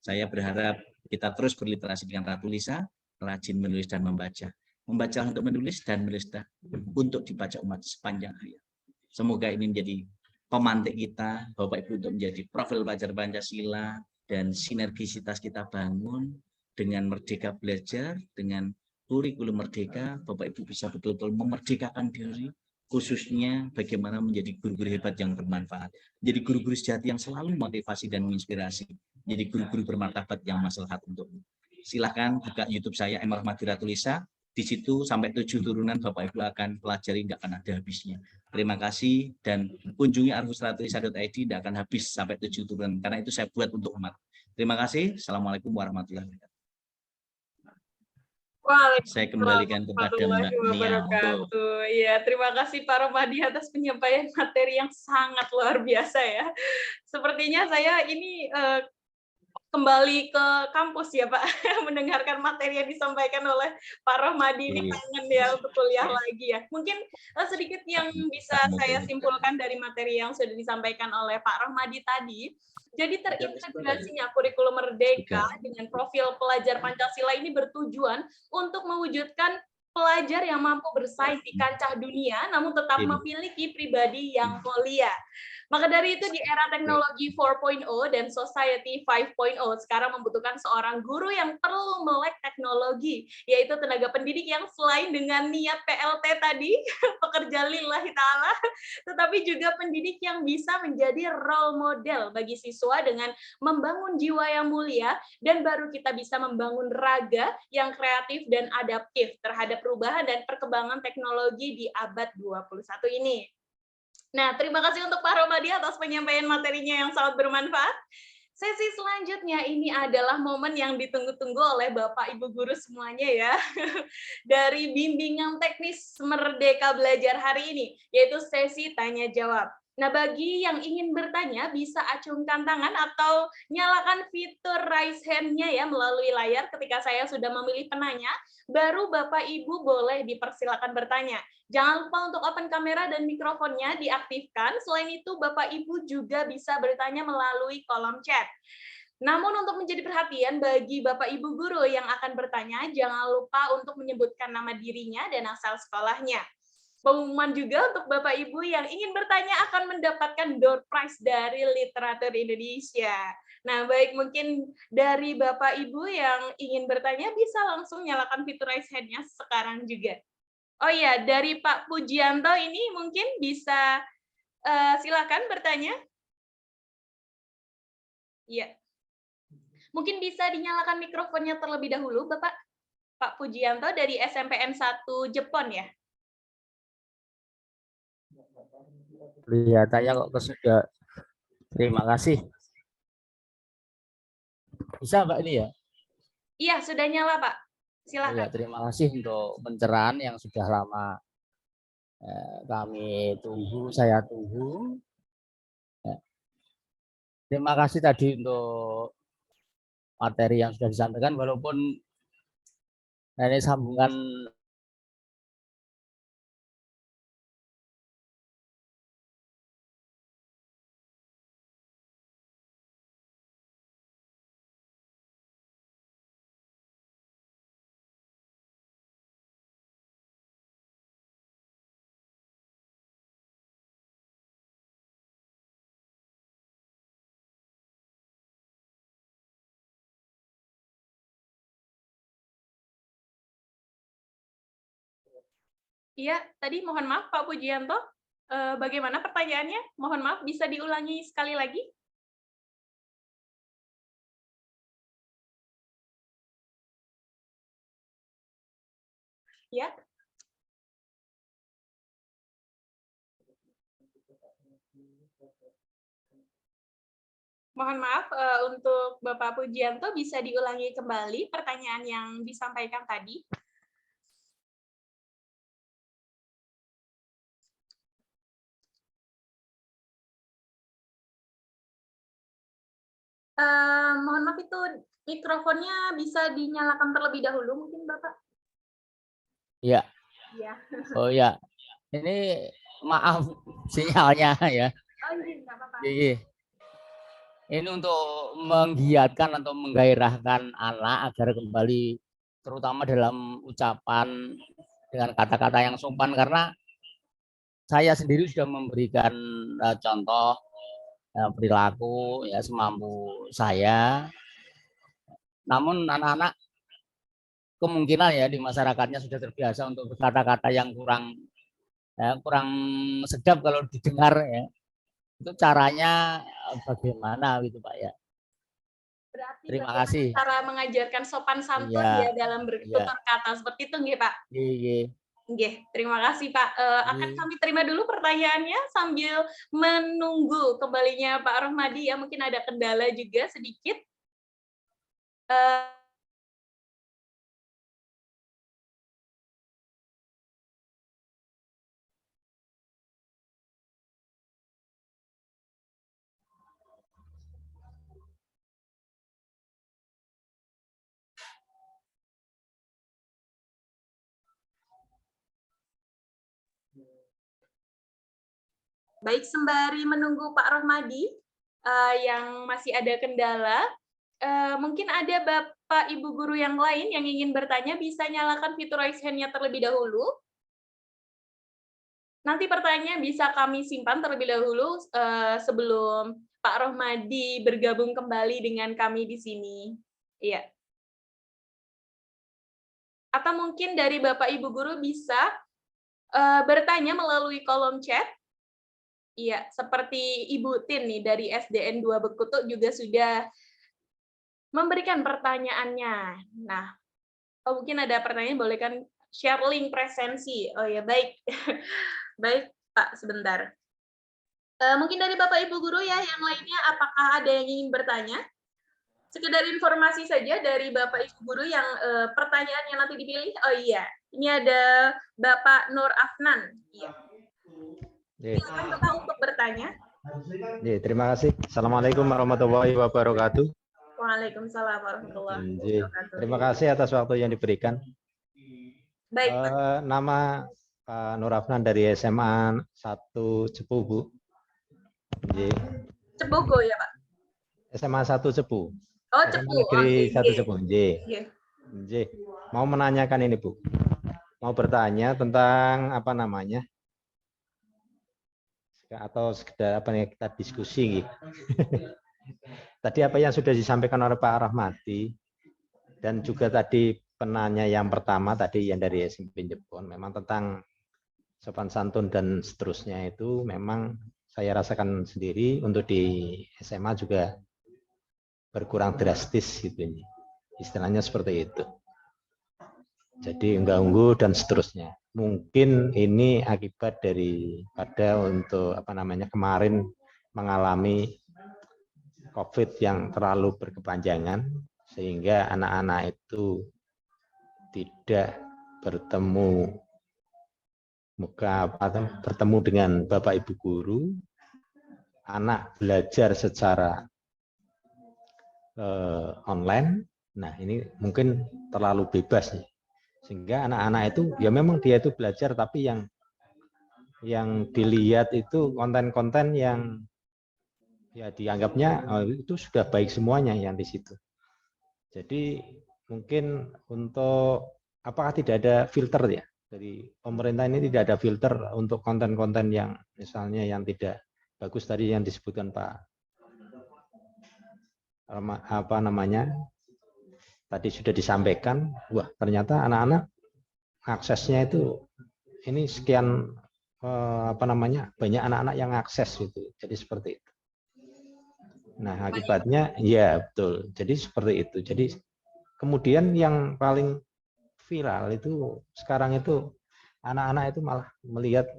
saya berharap kita terus berliterasi dengan Ratu Lisa, rajin menulis dan membaca. Membaca untuk menulis dan menulis untuk dibaca umat sepanjang hayat. Semoga ini menjadi pemantik kita, Bapak Ibu, untuk menjadi profil pelajar Pancasila dan sinergisitas kita bangun dengan Merdeka Belajar, dengan kurikulum merdeka. Bapak Ibu bisa betul-betul memerdekakan diri, khususnya bagaimana menjadi guru-guru hebat yang bermanfaat, menjadi guru-guru sejati yang selalu motivasi dan menginspirasi, menjadi guru-guru bermartabat yang maslahat untuk. Silahkan buka YouTube saya M. Rahmadi Ratu Lisa. Di situ sampai 7 turunan Bapak Ibu akan pelajari, tidak akan ada habisnya. Terima kasih dan kunjungi arfusratulisa.id, tidak akan habis sampai 7 turunan karena itu saya buat untuk umat. Terima kasih. Assalamualaikum warahmatullahi wabarakatuh. Saya kembalikan kepada Mbak Nia. Ya, terima kasih Pak Rumadi atas penyampaian materi yang sangat luar biasa ya. Sepertinya saya ini kembali ke kampus ya Pak, mendengarkan materi yang disampaikan oleh Pak Rohmadi ini kangen ya untuk kuliah lagi ya. Mungkin sedikit yang bisa saya simpulkan dari materi yang sudah disampaikan oleh Pak Rohmadi tadi. Jadi terintegrasinya kurikulum merdeka dengan profil pelajar Pancasila ini bertujuan untuk mewujudkan pelajar yang mampu bersaing di kancah dunia, namun tetap memiliki pribadi yang mulia. Maka dari itu di era teknologi 4.0 dan society 5.0 sekarang membutuhkan seorang guru yang perlu melek teknologi, yaitu tenaga pendidik yang selain dengan niat PLT tadi, pekerja lillahi ta'ala, tetapi juga pendidik yang bisa menjadi role model bagi siswa dengan membangun jiwa yang mulia, dan baru kita bisa membangun raga yang kreatif dan adaptif terhadap perubahan dan perkembangan teknologi di abad 21 ini. Nah, terima kasih untuk Pak Rohmadi atas penyampaian materinya yang sangat bermanfaat. Sesi selanjutnya ini adalah momen yang ditunggu-tunggu oleh Bapak Ibu guru semuanya ya. Dari bimbingan teknis Merdeka Belajar hari ini, yaitu sesi tanya jawab. Nah, bagi yang ingin bertanya bisa acungkan tangan atau nyalakan fitur raise hand-nya ya melalui layar ketika saya sudah memilih penanya, baru Bapak Ibu boleh dipersilakan bertanya. Jangan lupa untuk open kamera dan mikrofonnya diaktifkan. Selain itu, Bapak Ibu juga bisa bertanya melalui kolom chat. Namun untuk menjadi perhatian bagi Bapak Ibu guru yang akan bertanya, jangan lupa untuk menyebutkan nama dirinya dan asal sekolahnya. Pengumuman juga untuk Bapak Ibu yang ingin bertanya akan mendapatkan door prize dari Literatur Indonesia. Nah, baik, mungkin dari Bapak Ibu yang ingin bertanya bisa langsung nyalakan fitur raise hand-nya sekarang juga. Oh iya, dari Pak Pujianto ini mungkin bisa silakan bertanya. Iya. Mungkin bisa dinyalakan mikrofonnya terlebih dahulu, Bapak. Pak Pujianto dari SMPN 1 Jepon ya? Kelihatannya kok sudah. Terima kasih. Bisa Mbak ini ya? Iya, sudah nyala Pak. Silakan. Ya, terima kasih untuk pencerahan yang sudah lama kami tunggu, saya tunggu. Ya. Terima kasih tadi untuk materi yang sudah disampaikan, walaupun ini sambungan Iya, tadi mohon maaf Pak Pujianto, bagaimana pertanyaannya? Mohon maaf, bisa diulangi sekali lagi? Ya. Mohon maaf, untuk Bapak Pujianto bisa diulangi kembali pertanyaan yang disampaikan tadi? Mohon maaf, itu mikrofonnya bisa dinyalakan terlebih dahulu mungkin Bapak? ya. Iya. Oh ya, ini maaf sinyalnya ya. Oh iya, nggak apa-apa. Iya. Ini untuk menggiatkan atau menggairahkan anak agar kembali, terutama dalam ucapan dengan kata-kata yang sopan, karena saya sendiri sudah memberikan contoh perilaku ya semampu saya. Namun anak-anak kemungkinan ya di masyarakatnya sudah terbiasa untuk berkata-kata yang kurang sedap kalau didengar ya. Itu caranya bagaimana gitu Pak ya. Berarti terima kasih. cara mengajarkan sopan santun ya dalam bertutur kata seperti itu nggih Pak? Iya. Nggih, terima kasih Pak. Akan kami terima dulu pertanyaannya sambil menunggu kembalinya Pak Rohmadi ya, mungkin ada kendala juga sedikit. Baik, sembari menunggu Pak Rohmadi yang masih ada kendala, mungkin ada Bapak Ibu guru yang lain yang ingin bertanya, bisa nyalakan fitur raise hand-nya terlebih dahulu. Nanti pertanyaan bisa kami simpan terlebih dahulu sebelum Pak Rohmadi bergabung kembali dengan kami di sini. Iya. Atau mungkin dari Bapak Ibu guru bisa bertanya melalui kolom chat. Iya, seperti Ibu Tin nih dari SDN 2 Bekutuk juga sudah memberikan pertanyaannya. Nah, mungkin ada pertanyaan, boleh kan share link presensi. Oh ya, baik. Baik, Pak, sebentar. Mungkin dari Bapak Ibu guru ya, yang lainnya apakah ada yang ingin bertanya? Sekedar informasi saja dari Bapak Ibu guru yang pertanyaan yang nanti dipilih. Oh iya, ini ada Bapak Nur Afnan. Iya. Silakan Bapak untuk bertanya. Terima kasih. Assalamualaikum warahmatullahi wabarakatuh. Waalaikumsalam warahmatullahi wabarakatuh. Terima kasih atas waktu yang diberikan. Baik. Nama Pak Nur Afnan dari SMA 1 Cepu, Bu. Cepogo ya, Pak? SMA 1 Cepu. Oh, SMA Cepu. Negeri 1 Cepu. Mau menanyakan ini, Bu. Mau bertanya tentang apa namanya? Atau sekedar apa yang kita diskusi gitu. Tadi apa yang sudah disampaikan oleh Pak Rahmati dan juga tadi penanya yang pertama tadi yang dari SMP Jepun memang tentang sopan santun dan seterusnya itu memang saya rasakan sendiri untuk di SMA juga berkurang drastis gitu, istilahnya seperti itu. Jadi unggah-ungguh dan seterusnya. Mungkin ini akibat daripada untuk apa namanya kemarin mengalami COVID yang terlalu berkepanjangan sehingga anak-anak itu tidak bertemu bertemu dengan Bapak Ibu guru, anak belajar secara online. Nah, ini mungkin terlalu bebas nih. Sehingga anak-anak itu ya memang dia itu belajar tapi yang dilihat itu konten-konten yang ya dianggapnya itu sudah baik semuanya yang di situ. Jadi mungkin untuk apakah tidak ada filter ya dari pemerintah ini, tidak ada filter untuk konten-konten yang misalnya yang tidak bagus tadi yang disebutkan Pak apa namanya tadi sudah disampaikan. Wah, ternyata anak-anak aksesnya itu ini sekian apa namanya banyak anak-anak yang akses gitu. Jadi seperti itu. Nah, akibatnya ya betul. Jadi seperti itu. Jadi kemudian yang paling viral itu sekarang itu anak-anak itu malah melihat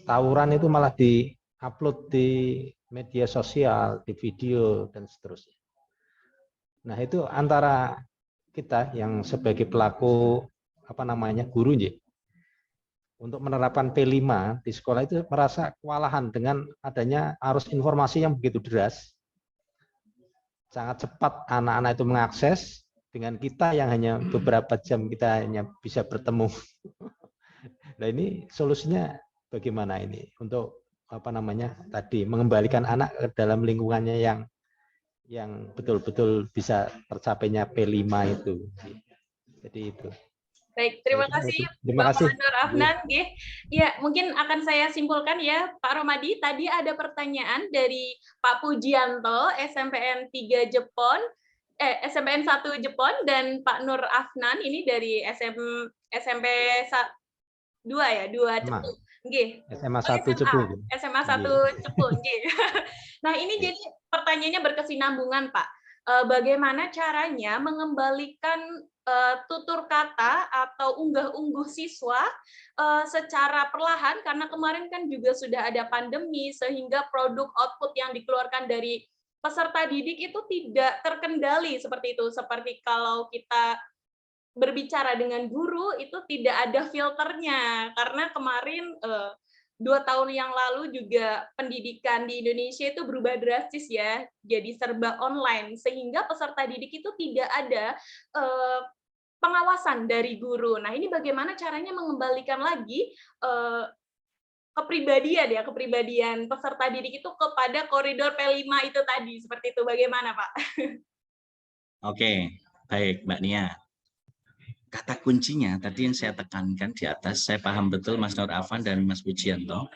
tawuran itu malah di-upload di media sosial, di video dan seterusnya. Nah, itu antara kita yang sebagai pelaku apa namanya guru untuk menerapkan P5 di sekolah itu merasa kewalahan dengan adanya arus informasi yang begitu deras. Sangat cepat anak-anak itu mengakses dengan kita yang hanya beberapa jam kita hanya bisa bertemu. Nah, ini solusinya bagaimana ini untuk apa namanya tadi mengembalikan anak ke dalam lingkungannya yang betul-betul bisa tercapainya P5 itu. Jadi itu. Baik, terima kasih Bapak Nur Afnan. Ya, mungkin akan saya simpulkan ya Pak Rohmadi. Tadi ada pertanyaan dari Pak Pujianto, SMPN 3 Jepon, SMPN 1 Jepon, dan Pak Nur Afnan ini dari SMP 2 ya, 2 Cepu. SMA 1 Cepu. SMA 1 Cepu. Nah, ini jadi pertanyaannya berkesinambungan, Pak. Bagaimana caranya mengembalikan tutur kata atau unggah-ungguh siswa secara perlahan, karena kemarin kan juga sudah ada pandemi sehingga produk output yang dikeluarkan dari peserta didik itu tidak terkendali seperti itu. Seperti kalau kita berbicara dengan guru itu tidak ada filternya, karena kemarin 2 tahun yang lalu juga pendidikan di Indonesia itu berubah drastis ya, jadi serba online, sehingga peserta didik itu tidak ada pengawasan dari guru. Nah, ini bagaimana caranya mengembalikan lagi kepribadian peserta didik itu kepada koridor P5 itu tadi, seperti itu. Bagaimana, Pak? Oke, baik Mbak Nia. Kata kuncinya tadi yang saya tekankan di atas, saya paham betul Mas Nur Afan dan Mas Pujianto,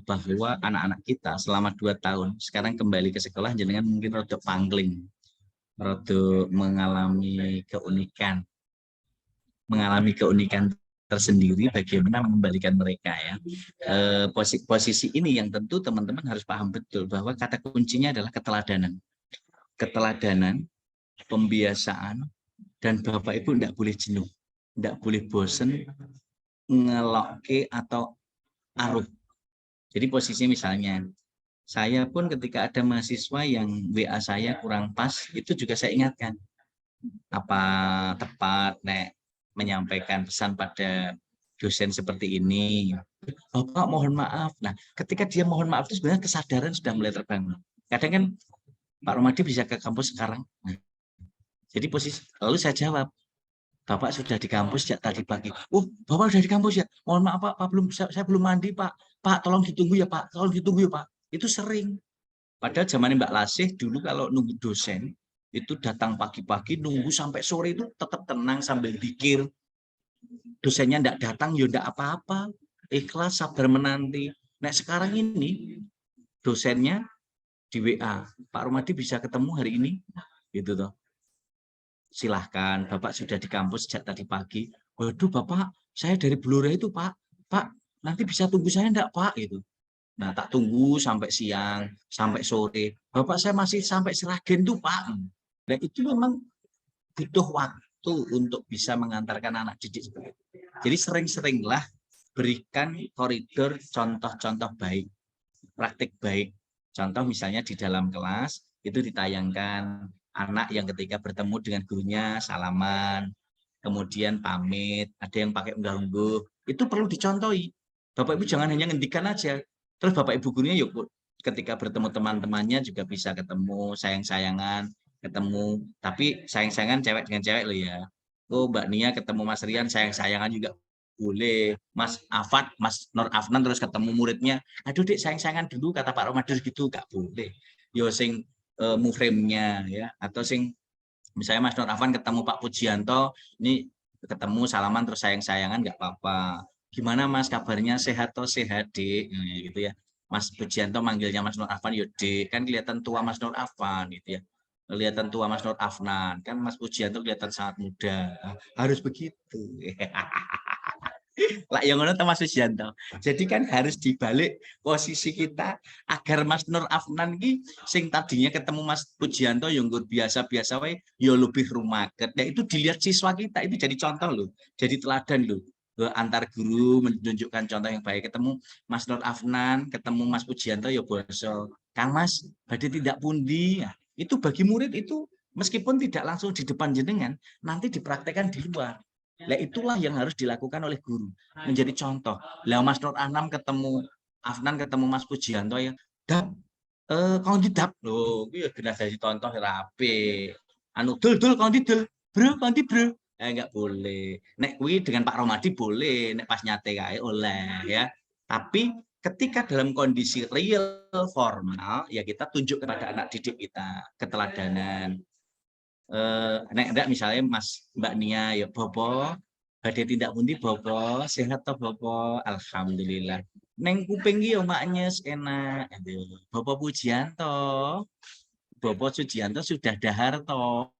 bahwa anak-anak kita selama 2 tahun sekarang kembali ke sekolah jenengan mungkin rodok pangling, rodok mengalami keunikan tersendiri bagaimana mengembalikan mereka ya. Posisi ini yang tentu teman-teman harus paham betul bahwa kata kuncinya adalah keteladanan, pembiasaan, dan Bapak Ibu tidak boleh jenuh, tidak boleh bosen ngelokke atau aruh. Jadi posisi misalnya, saya pun ketika ada mahasiswa yang WA saya kurang pas, itu juga saya ingatkan. Apa tepat Nek menyampaikan pesan pada dosen seperti ini? Bapak mohon maaf. Nah, ketika dia mohon maaf itu sebenarnya kesadaran sudah mulai terbangun. Kadang kan Pak Romadi bisa ke kampus sekarang. Nah, jadi posisi, lalu saya jawab, Bapak sudah di kampus sejak tadi pagi. Oh, Bapak sudah di kampus ya? Mohon maaf Pak, saya belum mandi Pak. Pak, tolong ditunggu ya Pak, tolong ditunggu ya Pak. Itu sering. Padahal zamannya Mbak Lasih dulu kalau nunggu dosen, itu datang pagi-pagi, nunggu sampai sore itu tetap tenang sambil pikir. Dosennya tidak datang, ya tidak apa-apa. Ikhlas, sabar menanti. Nah sekarang ini, dosennya di WA, Pak Romadi bisa ketemu hari ini? Gitu toh. Silahkan, Bapak sudah di kampus sejak tadi pagi. Waduh Bapak, saya dari Blora itu Pak. Pak, nanti bisa tunggu saya enggak Pak? Gitu. Nah tak tunggu sampai siang, sampai sore. Bapak saya masih sampai Seragen tuh Pak. Dan itu memang butuh waktu untuk bisa mengantarkan anak didik seperti itu. Jadi sering-seringlah berikan koridor contoh-contoh baik, praktik baik. Contoh misalnya di dalam kelas itu ditayangkan anak yang ketika bertemu dengan gurunya salaman, kemudian pamit, ada yang pakai unggah-ungguh, itu perlu dicontohi. Bapak Ibu jangan hanya ngendikan aja. Terus Bapak Ibu gurunya yuk ketika bertemu teman-temannya juga bisa ketemu, sayang-sayangan, ketemu. Tapi sayang-sayangan cewek dengan cewek loh ya. Oh Mbak Nia ketemu Mas Rian sayang-sayangan juga boleh. Mas Afat, Mas Nur Afnan terus ketemu muridnya. Aduh Dek sayang-sayangan dulu kata Pak Romadir gitu, gak boleh. Yo sing mufrimnya ya, atau sing misalnya Mas Nur Afan ketemu Pak Pujianto, ini ketemu salaman terus sayang-sayangan nggak apa-apa. Gimana Mas kabarnya, sehat toh? Sehat Dek, gitu ya. Mas Pujianto manggilnya Mas Nur Afan, yo Dek, kan kelihatan tua Mas Nur Afan gitu ya. Kelihatan tua Mas Nur Afnan, kan Mas Pujianto kelihatan sangat muda. Harus begitu. Lah yang ngono Mas Pujianto. Jadi kan harus dibalik posisi kita agar Mas Nur Afnan ki sing tadinya ketemu Mas Pujianto yang biasa-biasa wae ya lebih rumaket. Nah itu dilihat siswa kita itu jadi contoh loh. Jadi teladan loh. Antar guru menunjukkan contoh yang baik. Ketemu Mas Nur Afnan, ketemu Mas Pujianto ya boso. Kang Mas, badhe tidak pundi. Nah, itu bagi murid itu meskipun tidak langsung di depan jenengan, nanti dipraktekkan di luar. Nah itulah yang harus dilakukan oleh guru, menjadi contoh. Lah Mas Nur Anam ketemu Afnan ketemu Mas Pujianto ya, dap, kau didap loh, iya benar jadi contoh rapi. Anu dul kau didul, bro, bro, nggak boleh. Nek kui dengan Pak Romadi boleh, nek pas nyate kae oleh ya. Tapi ketika dalam kondisi real formal ya kita tunjuk kepada anak didik kita keteladanan. Nek enggak misalnya Mas Mbak Nia ya Bobo badhe tindak pundi Bobo sehat toh Bobo alhamdulillah neng kuping ki yo maknyes enak Bobo Pujianto sudah dahar toh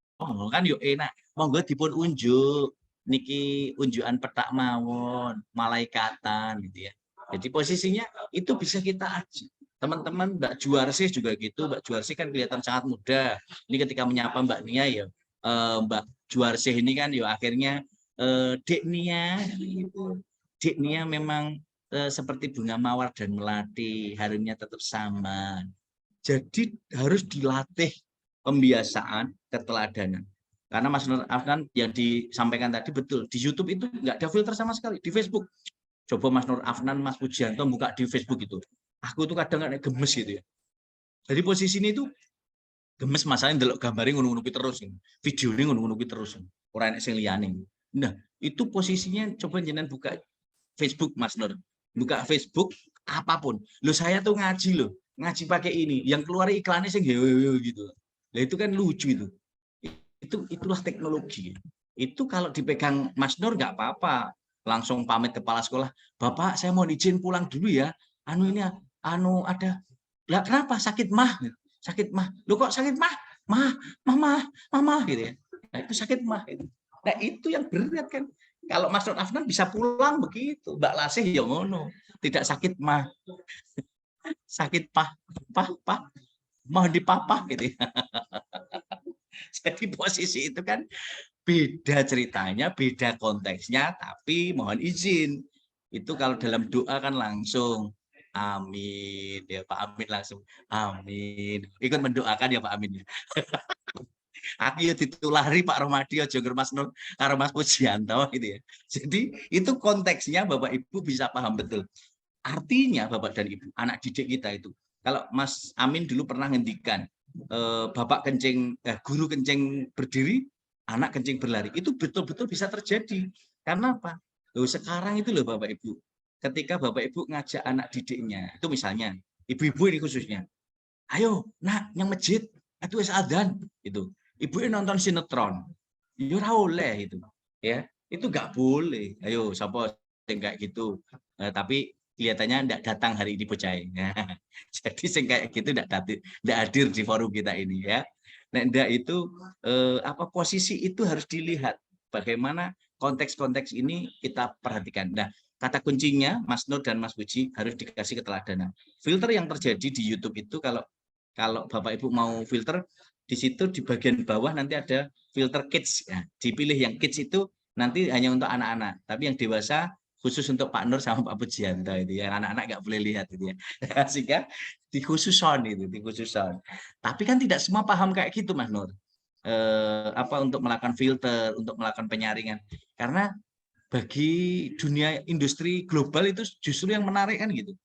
kan yo enak monggo dipun unjuk niki unjukan petak mawon malaikatan gitu ya. Jadi posisinya itu bisa kita aji. Teman-teman Mbak Juarsih juga gitu. Mbak Juarsih kan kelihatan sangat muda. Ini ketika menyapa Mbak Nia ya, Mbak Juarsih ini kan ya akhirnya Dek Nia, gitu. Dek Nia memang seperti bunga mawar dan melati, harumnya tetap sama. Jadi harus dilatih pembiasaan keteladanan. Karena Mas Nur Afnan yang disampaikan tadi betul, di YouTube itu nggak ada filter sama sekali, di Facebook. Coba Mas Nur Afnan, Mas Pujianto buka di Facebook itu. Aku tuh kadang kadang gemes gitu ya. Jadi posisi ini tuh gemes masalahnya ndelok gambare ngono-ngono terus. Video ini ngono-ngono terus. Ora enek sing liyane. Nah, itu posisinya coba jenengan buka Facebook Mas Nur. buka Facebook apapun. Loh saya tuh ngaji loh, ngaji pakai ini, yang keluar iklannya sing hewe gitu. Lah itu kan lucu itu. Itulah teknologi. Itu kalau dipegang Mas Nur nggak apa-apa, langsung pamit kepala sekolah, Bapak saya mau izin pulang dulu ya. Anu ini ada. Lah kenapa sakit mah? Sakit mah. Loh kok sakit mah? Mama gitu ya. Nah itu sakit mah itu. Nah itu yang berat kan. Kalau Mas Nur Afnan bisa pulang begitu, Mbak Lasih ya ngono, tidak sakit mah, sakit pah, mohon dipapah gitu ya. Jadi posisi itu kan beda ceritanya, beda konteksnya, tapi mohon izin. Itu kalau dalam doa kan langsung amin ya Pak Amin, langsung amin. Ikut mendoakan ya Pak Amin ya. Aku ya ditulari Pak Romadi aja Mas Nur karo Mas Pujianto gitu ya. Jadi itu konteksnya Bapak Ibu bisa paham betul. Artinya Bapak dan Ibu, anak didik kita itu. Kalau Mas Amin dulu pernah ngendikan Bapak guru kencing berdiri, anak kencing berlari. Itu betul-betul bisa terjadi. Karena apa? Loh, sekarang itu loh Bapak Ibu. Ketika Bapak Ibu ngajak anak didiknya, itu misalnya ibu-ibu ini khususnya. Ayo, nak, yang masjid, itu wis adzan gitu. Ibu nonton sinetron, ya ora oleh itu, ya itu nggak boleh. Ayo, siapa yang kayak gitu? Tapi kelihatannya tidak datang hari ini bocah. Jadi sing kayak gitu tidak hadir di forum kita ini ya. Nah, itu posisi itu harus dilihat. Bagaimana konteks-konteks ini kita perhatikan. Nah, kata kuncinya Mas Nur dan Mas Puji harus dikasih keteladanan. Filter yang terjadi di YouTube itu kalau Bapak Ibu mau filter, di situ di bagian bawah nanti ada filter kids ya. Dipilih yang kids itu nanti hanya untuk anak-anak, tapi yang dewasa khusus untuk Pak Nur sama Pak Pujianto itu ya. Anak-anak nggak boleh lihat itu ya. Sehingga dikhususon itu, dikhususon. Tapi kan tidak semua paham kayak gitu Mas Nur. Untuk melakukan filter, untuk melakukan penyaringan. Karena bagi dunia industri global itu justru yang menarik kan gitu.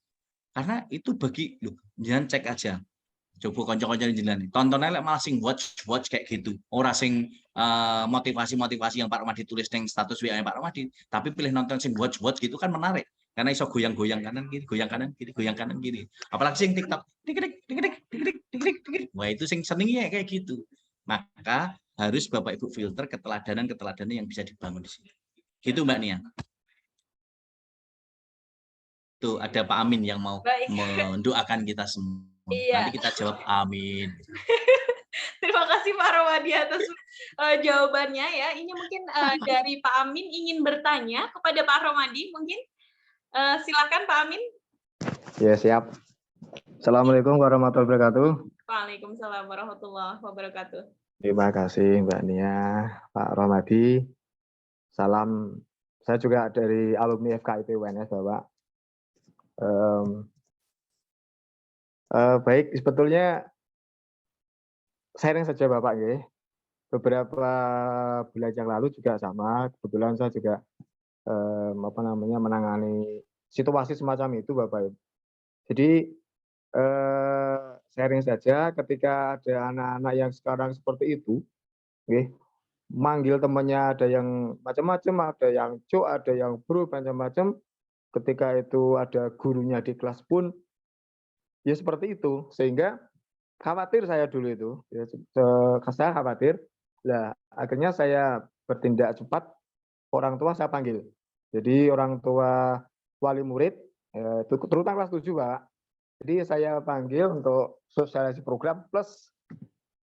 Karena itu bagi jangan cek aja. Coba konco-konco jenengan tonton aja malah sing watch kayak gitu, ora sing motivasi yang Pak Romadi tulis neng status WA Pak Romadi, tapi pilih nonton sing watch gitu kan menarik karena iso goyang kanan kiri, goyang kanan kiri, apalagi sing TikTok tik. Wah itu sing senengnya kayak gitu. Maka harus Bapak Ibu filter keteladanan yang bisa dibangun di sini gitu Mbak Nia. Tuh ada Pak Amin yang mau mendoakan kita semua. Iya. Nanti kita jawab amin. Terima kasih Pak Romadi atas jawabannya ya. Ini mungkin dari Pak Amin ingin bertanya kepada Pak Romadi mungkin. Silakan Pak Amin. Ya siap. Assalamualaikum warahmatullahi wabarakatuh. Waalaikumsalam warahmatullahi wabarakatuh. Terima kasih Mbak Nia, Pak Romadi. Salam. Saya juga dari alumni FKIP UNS Bapak. Baik, sebetulnya sharing saja Bapak ya. Beberapa bulan yang lalu juga sama, kebetulan saya juga menangani situasi semacam itu Bapak. Jadi sharing saja ketika ada anak-anak yang sekarang seperti itu, manggil temannya ada yang macam-macam, ada yang cuk, ada yang bro, macam-macam. Ketika itu ada gurunya di kelas pun ya seperti itu, sehingga khawatir saya dulu itu, ya, saya khawatir. Nah, akhirnya saya bertindak cepat, orang tua saya panggil. Jadi orang tua wali murid, terutama kelas 7 Pak. Jadi saya panggil untuk sosialisasi program plus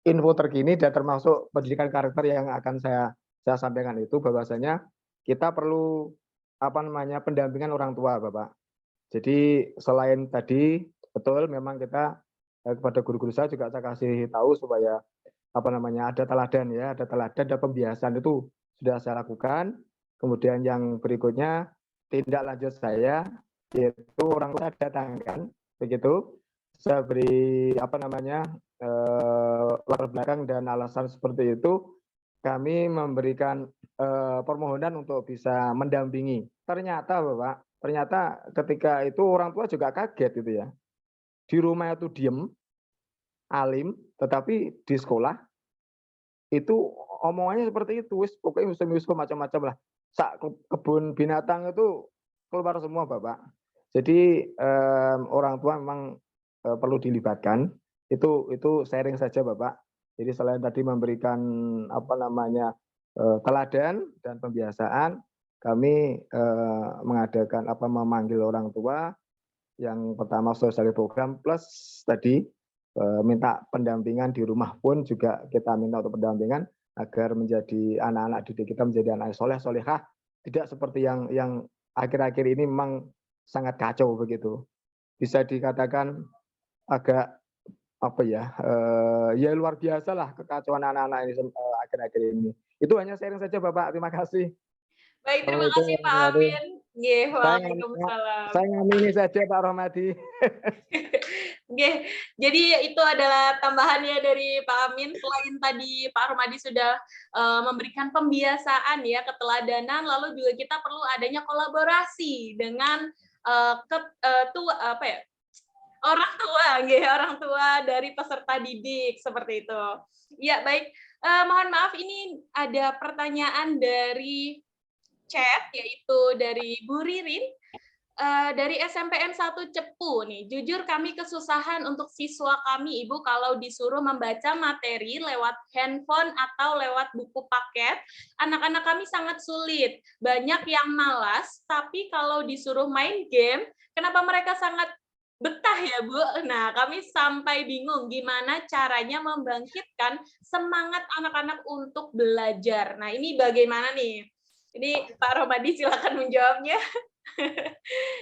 info terkini dan termasuk pendidikan karakter yang akan saya sampaikan itu bahwasanya kita perlu pendampingan orang tua Bapak. Jadi selain tadi betul memang kita kepada guru-guru saya juga saya kasih tahu supaya ada teladan ya, ada teladan dan pembiasan itu sudah saya lakukan. Kemudian yang berikutnya tindak lanjut saya yaitu orang tua datangkan begitu. Saya beri latar belakang dan alasan seperti itu. Kami memberikan permohonan untuk bisa mendampingi. Ternyata Bapak, ketika itu orang tua juga kaget gitu ya. Di rumah itu diem, alim, tetapi di sekolah itu omongannya seperti itu, pokoknya macam-macam lah. Sak kebun binatang itu keluar semua Bapak. Jadi orang tua memang perlu dilibatkan. Itu sharing saja Bapak. Jadi selain tadi memberikan teladan dan pembiasaan, kami mengadakan memanggil orang tua. Yang pertama sosial program plus tadi minta pendampingan di rumah pun juga kita minta untuk pendampingan agar menjadi anak-anak didik kita menjadi anak soleh solehah, tidak seperti yang akhir-akhir ini memang sangat kacau begitu. Bisa dikatakan agak ya luar biasa lah kekacauan anak-anak ini akhir-akhir ini. Itu hanya sharing saja Bapak. Terima kasih. Baik, terima kasih Pak Amin. Nggih, waalaikumsalam. Saya ngamini saja Pak Rohmadi. Nggih, jadi itu adalah tambahannya dari Pak Amin. Selain tadi Pak Rohmadi sudah memberikan pembiasaan ya, keteladanan, lalu juga kita perlu adanya kolaborasi dengan orang tua dari peserta didik seperti itu. Ya, baik. Mohon maaf, ini ada pertanyaan dari chat, yaitu dari Bu Ririn, dari SMPN 1 Cepu nih. Jujur kami kesusahan untuk siswa kami, Ibu, kalau disuruh membaca materi lewat handphone atau lewat buku paket, anak-anak kami sangat sulit. Banyak yang malas, tapi kalau disuruh main game, kenapa mereka sangat betah ya, Bu? Nah, kami sampai bingung gimana caranya membangkitkan semangat anak-anak untuk belajar. Nah, ini bagaimana nih? Ini Pak Rohmadi silakan menjawabnya.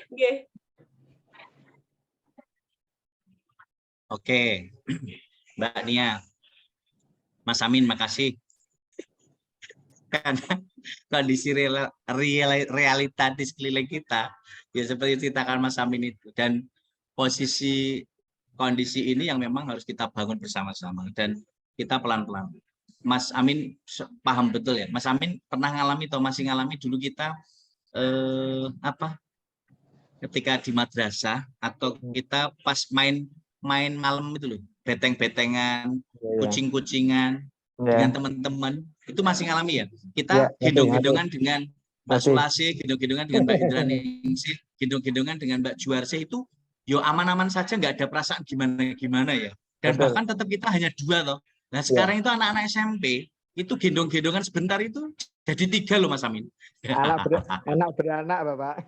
Okay. Oke, Mbak Nia, Mas Amin, makasih. Karena kondisi realita di sekeliling kita, ya seperti ceritakan Mas Amin itu, dan kondisi ini yang memang harus kita bangun bersama-sama, dan kita pelan-pelan. Mas Amin paham betul ya. Mas Amin pernah ngalami atau masih ngalami dulu kita ketika di madrasah atau kita pas main malam itu loh, beteng-betengan, kucing-kucingan dengan teman-teman, itu masih ngalami ya. Kita gendong-gendongan dengan Mbak Sulasi, gendong-gendongan dengan Mbak Indraningsih, gendong-gendongan dengan Mbak Juarse, itu yo aman-aman saja, nggak ada perasaan gimana-gimana ya. Dan bahkan tetap kita hanya 2 loh. Nah sekarang itu anak-anak SMP itu gendong-gendongan sebentar itu jadi 3 loh Mas Amin. Anak beranak Bapak.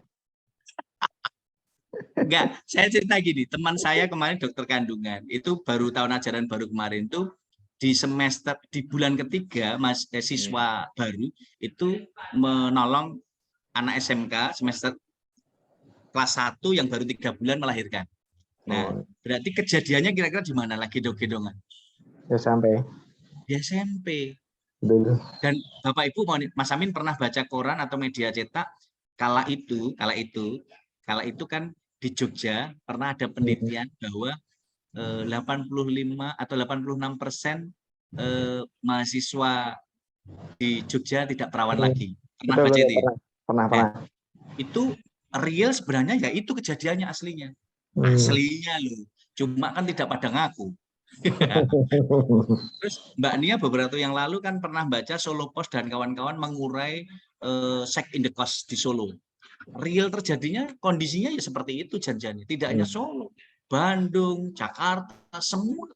Enggak, saya cerita gini, teman saya kemarin dokter kandungan, itu baru tahun ajaran baru kemarin tuh di semester di bulan ketiga siswa baru itu menolong anak SMK semester kelas 1 yang baru 3 bulan melahirkan. Nah, berarti kejadiannya kira-kira di mana lagi gendong-gendongan? Di SMP. Dan Bapak Ibu, Mas Amin pernah baca koran atau media cetak kala itu kan di Jogja pernah ada penelitian bahwa 85 atau 86% mahasiswa di Jogja tidak perawan lagi. Pernah baca itu? Pernah. Itu real sebenarnya ya, itu kejadiannya aslinya. Aslinya loh. Cuma kan tidak pada ngaku. Terus Mbak Nia beberapa tahun yang lalu kan pernah baca Solo Post dan kawan-kawan mengurai seks in the coast di Solo. Real terjadinya kondisinya ya seperti itu janjiannya. Tidak hanya Solo, Bandung, Jakarta, semua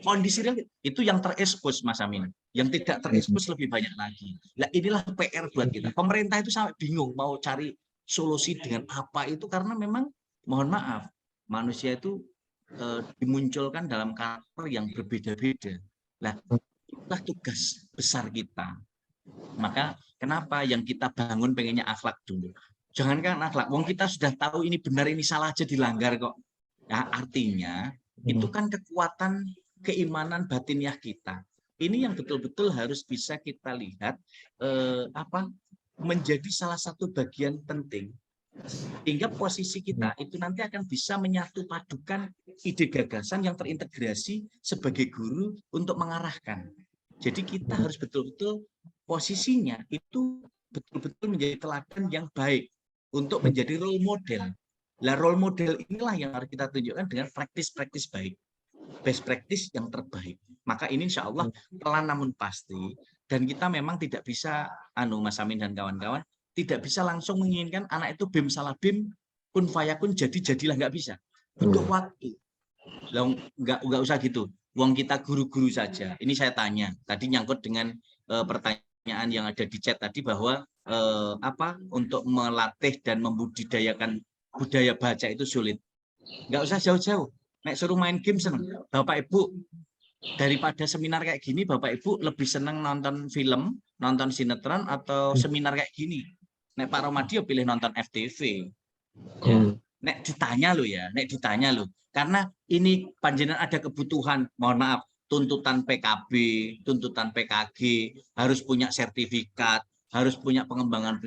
kondisi real itu yang terekspos Mas Amin. Yang tidak terekspos lebih banyak lagi. Nah inilah PR buat kita. Pemerintah itu sampai bingung mau cari solusi dengan apa itu, karena memang mohon maaf manusia itu dimunculkan dalam karakter yang berbeda-beda. Nah, itulah tugas besar kita. Maka kenapa yang kita bangun pengennya akhlak dulu. Jangankan akhlak, wong kita sudah tahu ini benar ini salah aja dilanggar kok. Nah, artinya itu kan kekuatan keimanan batiniah kita. Ini yang betul-betul harus bisa kita lihat menjadi salah satu bagian penting. Hingga posisi kita itu nanti akan bisa menyatu padukan ide gagasan yang terintegrasi sebagai guru untuk mengarahkan. Jadi kita harus betul-betul posisinya itu betul-betul menjadi teladan yang baik untuk menjadi role model. Nah, role model inilah yang harus kita tunjukkan dengan praktis-praktis baik, best practice yang terbaik. Maka ini insya Allah pelan namun pasti. Dan kita memang tidak bisa, Mas Amin dan kawan-kawan, tidak bisa langsung menginginkan anak itu BEM salah BEM kun fayakun jadilah nggak bisa. Butuh waktu. Nggak usah gitu. Wong kita guru-guru saja. Ini saya tanya. Tadi nyangkut dengan pertanyaan yang ada di chat tadi bahwa untuk melatih dan membudidayakan budaya baca itu sulit. Nggak usah jauh-jauh. Nek suruh main game seneng. Bapak Ibu daripada seminar kayak gini, Bapak Ibu lebih seneng nonton film, nonton sinetron atau seminar kayak gini. Nek Pak Romadi pilih nonton FTV. Ya. Nek ditanya lo, karena ini panjenengan ada kebutuhan, mohon maaf, tuntutan PKB, tuntutan PKG, harus punya sertifikat, harus punya pengembangan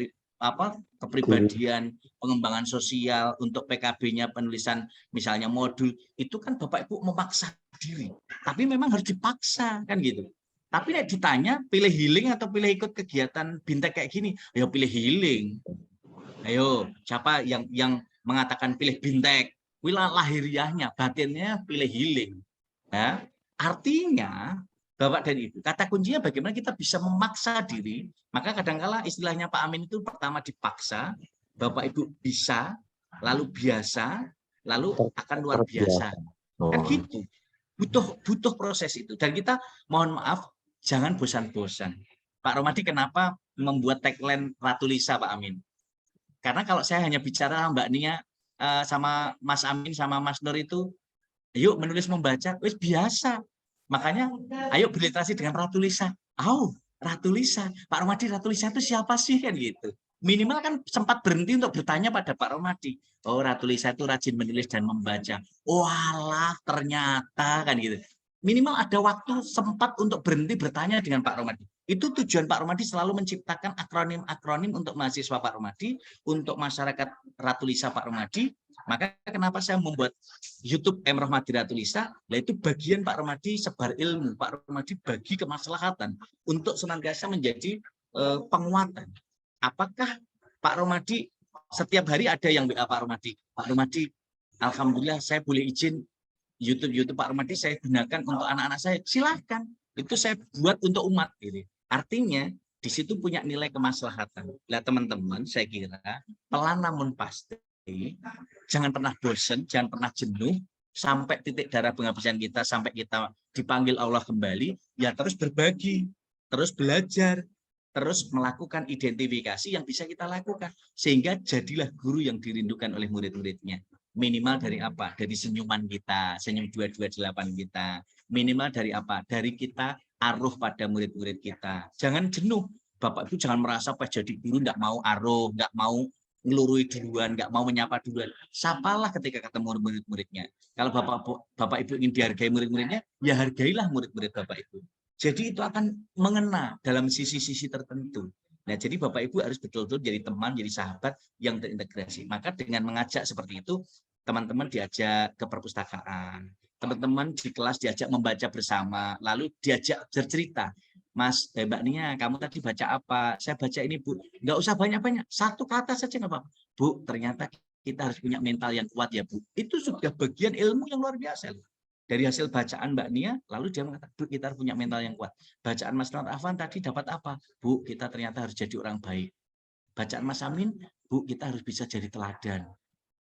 kepribadian, pengembangan sosial untuk PKB-nya, penulisan misalnya modul, itu kan Bapak Ibu memaksa diri. Tapi memang harus dipaksa kan gitu. Tapi nek ditanya pilih healing atau pilih ikut kegiatan bintek kayak gini, ayo pilih healing. Ayo, siapa yang mengatakan pilih bintek? Wilayah lahiriahnya, batinnya pilih healing. Nah, artinya Bapak dan Ibu, kata kuncinya bagaimana kita bisa memaksa diri. Maka kadangkala istilahnya Pak Amin itu pertama dipaksa, Bapak Ibu bisa, lalu biasa, lalu akan luar biasa. Kan gitu. Butuh proses itu. Dan kita mohon maaf, jangan bosan-bosan. Pak Romadi kenapa membuat tagline Ratu Lisa, Pak Amin? Karena kalau saya hanya bicara Mbak Nia sama Mas Amin sama Mas Nur itu, yuk menulis membaca, wis biasa. Makanya ayo berliterasi dengan Ratu Lisa. Ratu Lisa. Pak Romadi, Ratu Lisa itu siapa sih kan gitu. Minimal kan sempat berhenti untuk bertanya pada Pak Romadi. Oh, Ratu Lisa itu rajin menulis dan membaca. Walah, ternyata kan gitu. Minimal ada waktu sempat untuk berhenti bertanya dengan Pak Romadi. Itu tujuan Pak Romadi selalu menciptakan akronim-akronim untuk mahasiswa Pak Romadi, untuk masyarakat Ratu Lisa Pak Romadi. Maka kenapa saya membuat YouTube M. Rohmadi Ratu Lisa? Itu bagian Pak Romadi sebar ilmu, Pak Romadi bagi kemaslahatan untuk senantiasa menjadi penguatan. Apakah Pak Romadi setiap hari ada yang WA Pak Romadi? Pak Romadi, alhamdulillah saya boleh izin YouTube Pak Romadi saya gunakan untuk anak-anak saya. Silahkan, itu saya buat untuk umat. Gitu. Artinya di situ punya nilai kemaslahatan. Nah teman-teman, saya kira pelan namun pasti. Jangan pernah bosan, jangan pernah jenuh, sampai titik darah penghabisan kita, sampai kita dipanggil Allah kembali, ya terus berbagi, terus belajar, terus melakukan identifikasi yang bisa kita lakukan. Sehingga jadilah guru yang dirindukan oleh murid-muridnya. Minimal dari apa? Dari senyuman kita, senyum 228 kita. Minimal dari apa? Dari kita aruh pada murid-murid kita. Jangan jenuh. Bapak Ibu jangan merasa pas jadi guru nggak mau aruh, nggak mau ngelurui duluan, nggak mau menyapa duluan. Sapalah ketika ketemu murid-muridnya. Kalau Bapak Ibu ingin dihargai murid-muridnya, ya hargailah murid-murid Bapak Ibu. Jadi itu akan mengena dalam sisi-sisi tertentu. Nah, jadi Bapak Ibu harus betul-betul jadi teman, jadi sahabat yang terintegrasi. Maka dengan mengajak seperti itu, teman-teman diajak ke perpustakaan, teman-teman di kelas diajak membaca bersama, lalu diajak bercerita. Mas, Mbak Nia, kamu tadi baca apa? Saya baca ini, Bu. Nggak usah banyak-banyak, satu kata saja nggak apa-apa. Bu, ternyata kita harus punya mental yang kuat ya, Bu. Itu sudah bagian ilmu yang luar biasa. Dari hasil bacaan Mbak Nia, lalu dia mengatakan, Bu, kita harus punya mental yang kuat. Bacaan Mas Nur Afwan tadi dapat apa? Bu, kita ternyata harus jadi orang baik. Bacaan Mas Amin, Bu, kita harus bisa jadi teladan.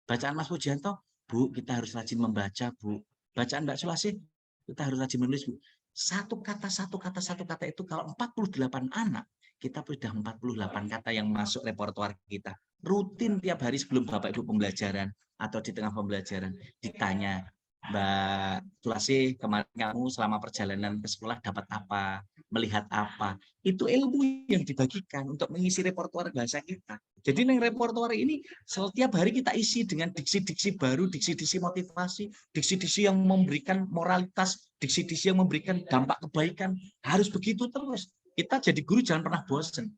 Bacaan Mas Pujianto, Bu, kita harus rajin membaca, Bu. Bacaan Mbak Sulasih, kita harus rajin menulis, Bu. Satu kata itu kalau 48 anak, kita sudah 48 kata yang masuk repertoar kita. Rutin tiap hari sebelum Bapak Ibu pembelajaran atau di tengah pembelajaran ditanya, Mbak Sulasih, kemarin kamu selama perjalanan ke sekolah dapat apa, melihat apa. Itu ilmu yang dibagikan untuk mengisi repertoar bahasa kita. Jadi yang repertoar ini setiap hari kita isi dengan diksi-diksi baru, diksi-diksi motivasi, diksi-diksi yang memberikan moralitas, diksi-diksi yang memberikan dampak kebaikan. Harus begitu terus. Kita jadi guru jangan pernah bosan.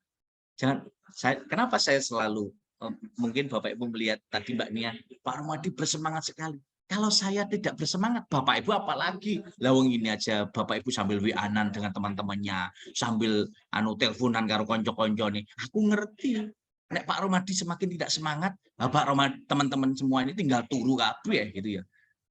Kenapa saya selalu, mungkin Bapak Ibu melihat tadi Mbak Nia, Pak Romadi bersemangat sekali. Kalau saya tidak bersemangat, Bapak Ibu apalagi. Lawang ini aja Bapak Ibu sambil wianan dengan teman-temannya, sambil teleponan karo konco-konco nih. Aku ngerti. Nek Pak Romadi semakin tidak semangat, Pak Romadi teman-teman semua ini tinggal turu kabeh gitu ya.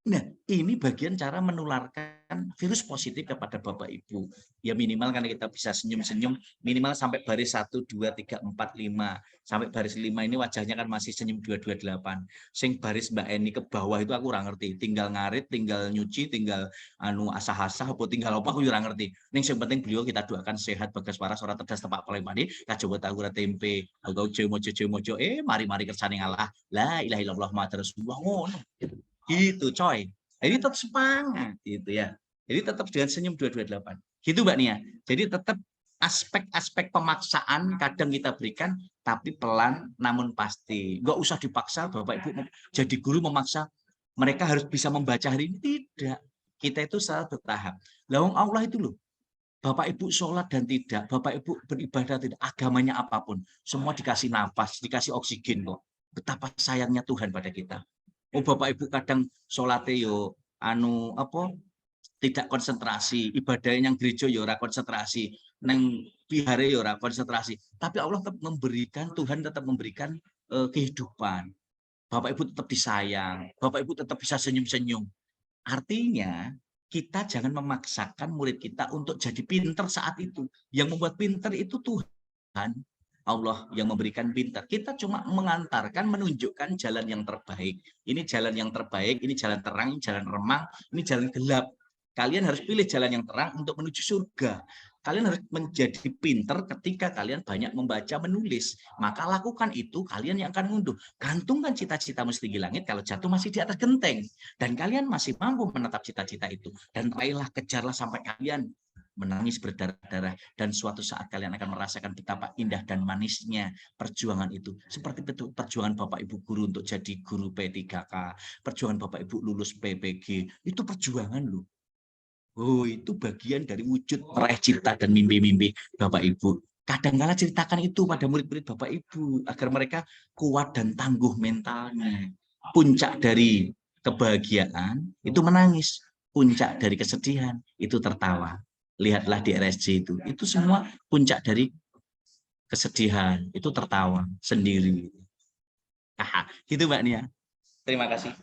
Nah, ini bagian cara menularkan virus positif kepada Bapak Ibu. Ya minimal karena kita bisa senyum-senyum minimal sampai baris 1, 2, 3, 4, 5. Sampai baris 5 ini wajahnya kan masih senyum 228. Sing baris Mbak Eni ke bawah itu aku kurang ngerti. Tinggal ngarit, tinggal nyuci, tinggal asah-asah, apa tinggal apa aku kurang ngerti. Ning sing penting beliau kita doakan sehat bagas waras ora tedas tepak palembani kacoba tahu tempe. Agau mojo mari-mari kersane Allah. La ilaha illallah Muhammadur Rasulullah ngono. Gitu coy. Jadi tetap semangat gitu ya. Jadi tetap dengan senyum 228. Gitu Mbak Nia. Jadi tetap aspek-aspek pemaksaan kadang kita berikan tapi pelan namun pasti. Enggak usah dipaksa Bapak Ibu jadi guru memaksa mereka harus bisa membaca hari ini, tidak. Kita itu selalu bertahap. Lawang Allah itu loh. Bapak Ibu sholat dan tidak, Bapak Ibu beribadah tidak, agamanya apapun, semua dikasih nafas, dikasih oksigen kok. Betapa sayangnya Tuhan pada kita. Oh Bapak Ibu kadang sholatnya yo tidak konsentrasi, ibadahnya yang gereja yo ora konsentrasi, neng vihara yo ora konsentrasi. Tapi Allah tetap memberikan, Tuhan tetap memberikan kehidupan. Bapak Ibu tetap disayang, Bapak Ibu tetap bisa senyum-senyum. Artinya kita jangan memaksakan murid kita untuk jadi pinter saat itu. Yang membuat pinter itu Tuhan. Allah yang memberikan pintar. Kita cuma mengantarkan, menunjukkan jalan yang terbaik. Ini jalan yang terbaik, ini jalan terang, ini jalan remang, ini jalan gelap. Kalian harus pilih jalan yang terang untuk menuju surga. Kalian harus menjadi pintar ketika kalian banyak membaca, menulis. Maka lakukan itu, kalian yang akan ngunduh. Gantungkan cita-citamu setinggi langit kalau jatuh masih di atas genteng. Dan kalian masih mampu menetap cita-cita itu. Dan raihlah, kejarlah sampai kalian menangis berdarah-darah, dan suatu saat kalian akan merasakan betapa indah dan manisnya perjuangan itu. Seperti perjuangan Bapak Ibu guru untuk jadi guru P3K, perjuangan Bapak Ibu lulus PPG, itu perjuangan loh. Oh, itu bagian dari wujud meraih cita dan mimpi-mimpi Bapak Ibu. Kadang-kala ceritakan itu pada murid-murid Bapak Ibu agar mereka kuat dan tangguh mentalnya. Puncak dari kebahagiaan itu menangis, puncak dari kesedihan itu tertawa. Lihatlah di RSJ itu semua puncak dari kesedihan, itu tertawa sendiri. Gitu Mbak Nia. Terima kasih.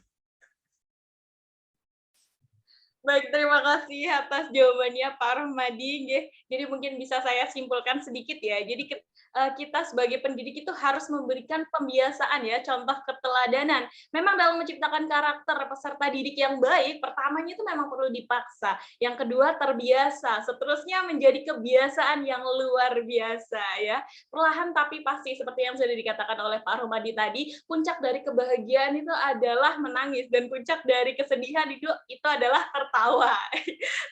Baik, terima kasih atas jawabannya Pak Rohmadi. Jadi mungkin bisa saya simpulkan sedikit ya. Jadi kita sebagai pendidik itu harus memberikan pembiasaan ya, contoh keteladanan. Memang dalam menciptakan karakter peserta didik yang baik, pertamanya itu memang perlu dipaksa. Yang kedua terbiasa, seterusnya menjadi kebiasaan yang luar biasa ya. Perlahan tapi pasti seperti yang sudah dikatakan oleh Pak Rohmadi tadi, puncak dari kebahagiaan itu adalah menangis dan puncak dari kesedihan itu adalah tertawa.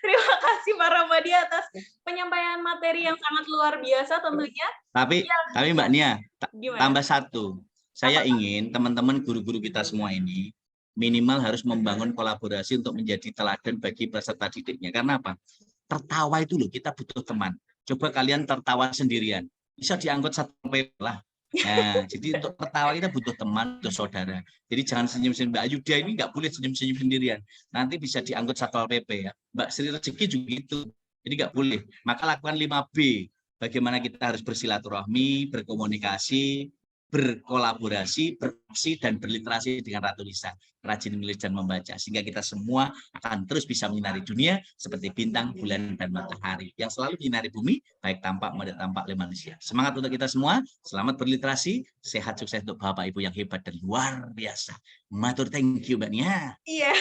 Terima kasih Pak Rohmadi atas penyampaian materi yang sangat luar biasa tentunya. Tapi Mbak Nia, tambah satu. Saya ingin teman-teman guru-guru kita semua ini minimal harus membangun kolaborasi untuk menjadi teladan bagi peserta didiknya. Karena apa? Tertawa itu loh, kita butuh teman. Coba kalian tertawa sendirian. Bisa diangkut satu PP lah. Nah, jadi untuk tertawa kita butuh teman, butuh saudara. Jadi jangan senyum-senyum. Mbak Ayuda ini nggak boleh senyum-senyum sendirian. Nanti bisa diangkut Satpol PP ya. Mbak Sri Rezeki juga gitu. Jadi nggak boleh. Maka lakukan 5B. Bagaimana kita harus bersilaturahmi, berkomunikasi, berkolaborasi, beraksi, dan berliterasi dengan Ratu Lisa. Rajin menulis dan membaca. Sehingga kita semua akan terus bisa menyinari dunia seperti bintang, bulan, dan matahari. Yang selalu menyinari bumi, baik tampak maupun tampak oleh manusia. Semangat untuk kita semua. Selamat berliterasi. Sehat, sukses untuk Bapak Ibu yang hebat dan luar biasa. Matur thank you, Mbak Nia. Iya.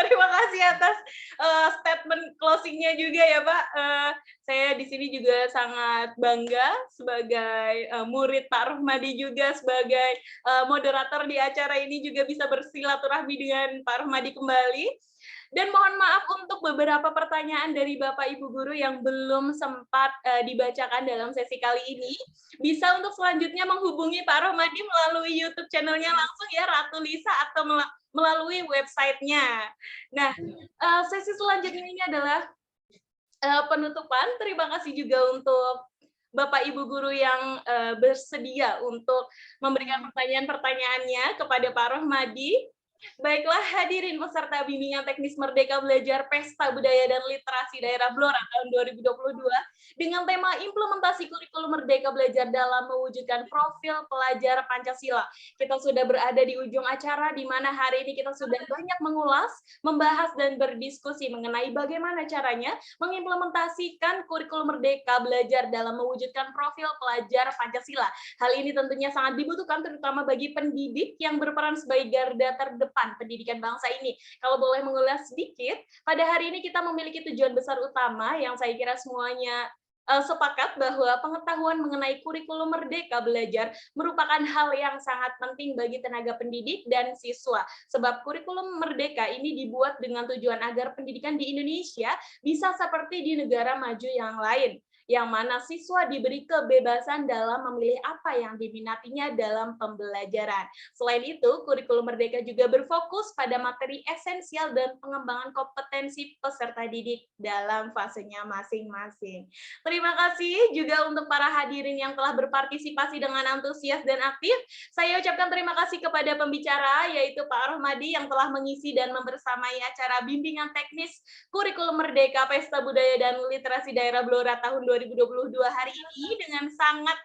Terima kasih atas statement closing-nya juga ya Pak. Saya di sini juga sangat bangga sebagai murid Pak Rohmadi juga sebagai moderator di acara ini juga bisa bersilaturahmi dengan Pak Rohmadi kembali. Dan mohon maaf untuk beberapa pertanyaan dari Bapak Ibu Guru yang belum sempat dibacakan dalam sesi kali ini. Bisa untuk selanjutnya menghubungi Pak Rohmadi melalui YouTube channel-nya langsung ya, Ratu Lisa, atau melalui website-nya. Nah, sesi selanjutnya ini adalah penutupan. Terima kasih juga untuk Bapak Ibu Guru yang bersedia untuk memberikan pertanyaan-pertanyaannya kepada Pak Rohmadi. Baiklah hadirin peserta bimbingan teknis Merdeka Belajar Pesta Budaya dan Literasi Daerah Blora tahun 2022 dengan tema implementasi kurikulum Merdeka Belajar dalam mewujudkan profil pelajar Pancasila. Kita sudah berada di ujung acara di mana hari ini kita sudah banyak mengulas, membahas dan berdiskusi mengenai bagaimana caranya mengimplementasikan kurikulum Merdeka Belajar dalam mewujudkan profil pelajar Pancasila. Hal ini tentunya sangat dibutuhkan terutama bagi pendidik yang berperan sebagai garda terdepan pendidikan bangsa ini. Kalau boleh mengulas sedikit, pada hari ini kita memiliki tujuan besar utama yang saya kira semuanya sepakat bahwa pengetahuan mengenai kurikulum Merdeka Belajar merupakan hal yang sangat penting bagi tenaga pendidik dan siswa. Sebab kurikulum Merdeka ini dibuat dengan tujuan agar pendidikan di Indonesia bisa seperti di negara maju yang lain, yang mana siswa diberi kebebasan dalam memilih apa yang diminatinya dalam pembelajaran. Selain itu, kurikulum Merdeka juga berfokus pada materi esensial dan pengembangan kompetensi peserta didik dalam fasenya masing-masing. Terima kasih juga untuk para hadirin yang telah berpartisipasi dengan antusias dan aktif. Saya ucapkan terima kasih kepada pembicara, yaitu Pak Rohmadi yang telah mengisi dan membersamai acara bimbingan teknis kurikulum Merdeka Pesta Budaya dan Literasi Daerah Blora tahun 2022 hari ini dengan sangat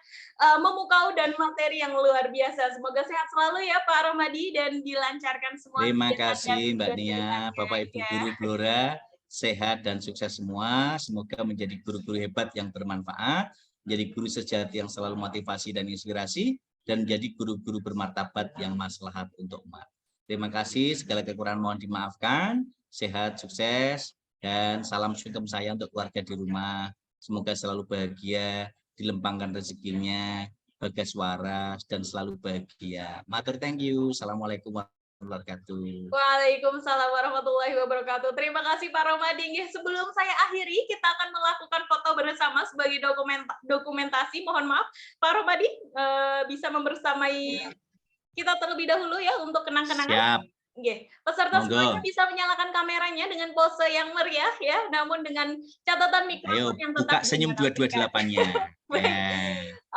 memukau dan materi yang luar biasa. Semoga sehat selalu ya Pak Rohmadi dan dilancarkan semua. Terima kasih Mbak Nia, Bapak Ibu Guru Blora, sehat dan sukses semua. Semoga menjadi guru-guru hebat yang bermanfaat, menjadi guru sejati yang selalu motivasi dan inspirasi, dan menjadi guru-guru bermartabat yang maslahat untuk umat. Terima kasih, segala kekurangan mohon dimaafkan, sehat, sukses, dan salam sungkem saya untuk keluarga di rumah. Semoga selalu bahagia, dilempangkan rezekinya, bagas waras, dan selalu bahagia. Matur thank you. Assalamualaikum warahmatullahi wabarakatuh. Waalaikumsalam warahmatullahi wabarakatuh. Terima kasih Pak Rohmadi. Sebelum saya akhiri, kita akan melakukan foto bersama sebagai dokumentasi. Mohon maaf, Pak Rohmadi bisa membersamai kita terlebih dahulu ya untuk kenang-kenangan. Siap. Peserta Monggo. semuanya bisa menyalakan kameranya dengan pose yang meriah ya, namun dengan catatan mikrofon Ayo, yang buka tetap senyum 228-nya.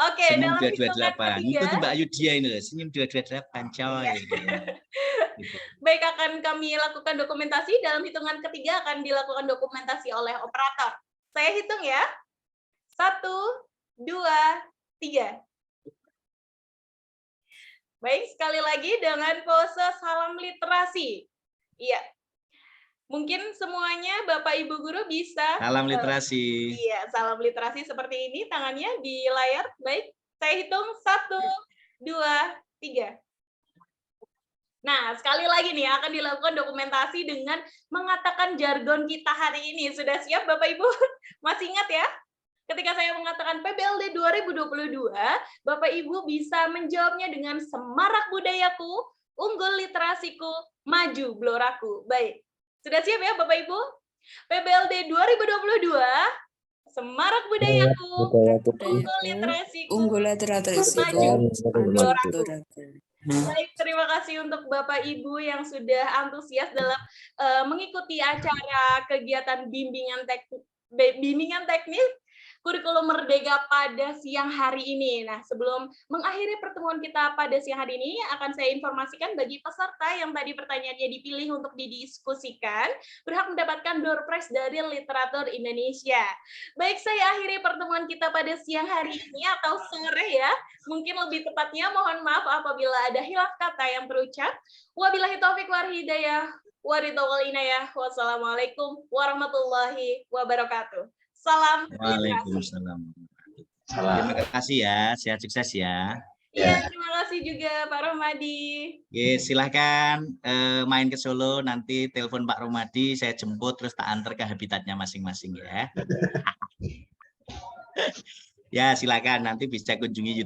Oke, senyum dalam hitungan 228. ketiga. Ikuti Mbak Ayu Dia ini loh, senyum 228, coy. Baik, akan kami lakukan dokumentasi. Dalam hitungan ketiga akan dilakukan dokumentasi oleh operator. Saya hitung ya. 1, 2, 3. Baik, sekali lagi dengan pose salam literasi. Iya. Mungkin semuanya Bapak Ibu Guru bisa. Salam literasi. Iya, salam literasi seperti ini, tangannya di layar. Baik, saya hitung 1, 2, 3. Nah, sekali lagi nih akan dilakukan dokumentasi dengan mengatakan jargon kita hari ini. Sudah siap Bapak Ibu? Masih ingat ya? Ketika saya mengatakan PBLD 2022, Bapak Ibu bisa menjawabnya dengan semarak budayaku, unggul literasiku, maju bloraku. Baik, sudah siap ya Bapak Ibu? PBLD 2022, semarak budayaku, unggul literasiku, maju bloraku. Baik, terima kasih untuk Bapak Ibu yang sudah antusias dalam mengikuti acara kegiatan bimbingan teknis kurikulum Merdeka pada siang hari ini. Nah, sebelum mengakhiri pertemuan kita pada siang hari ini, akan saya informasikan bagi peserta yang tadi pertanyaannya dipilih untuk didiskusikan, berhak mendapatkan door prize dari Literatur Indonesia. Baik, saya akhiri pertemuan kita pada siang hari ini atau sore ya. Mungkin lebih tepatnya mohon maaf apabila ada hilaf kata yang terucap. Wabillahi taufik wal hidayah, waridho wal inayah. Wassalamualaikum warahmatullahi wabarakatuh. Salam literasi. Waalaikumsalam. Terima kasih ya, sehat sukses ya. Iya, terima kasih juga Pak Rohmadi. Oke, silahkan main ke Solo, nanti telepon Pak Rohmadi, saya jemput terus tak antar ke habitatnya masing-masing ya. Ya, silakan nanti bisa kunjungi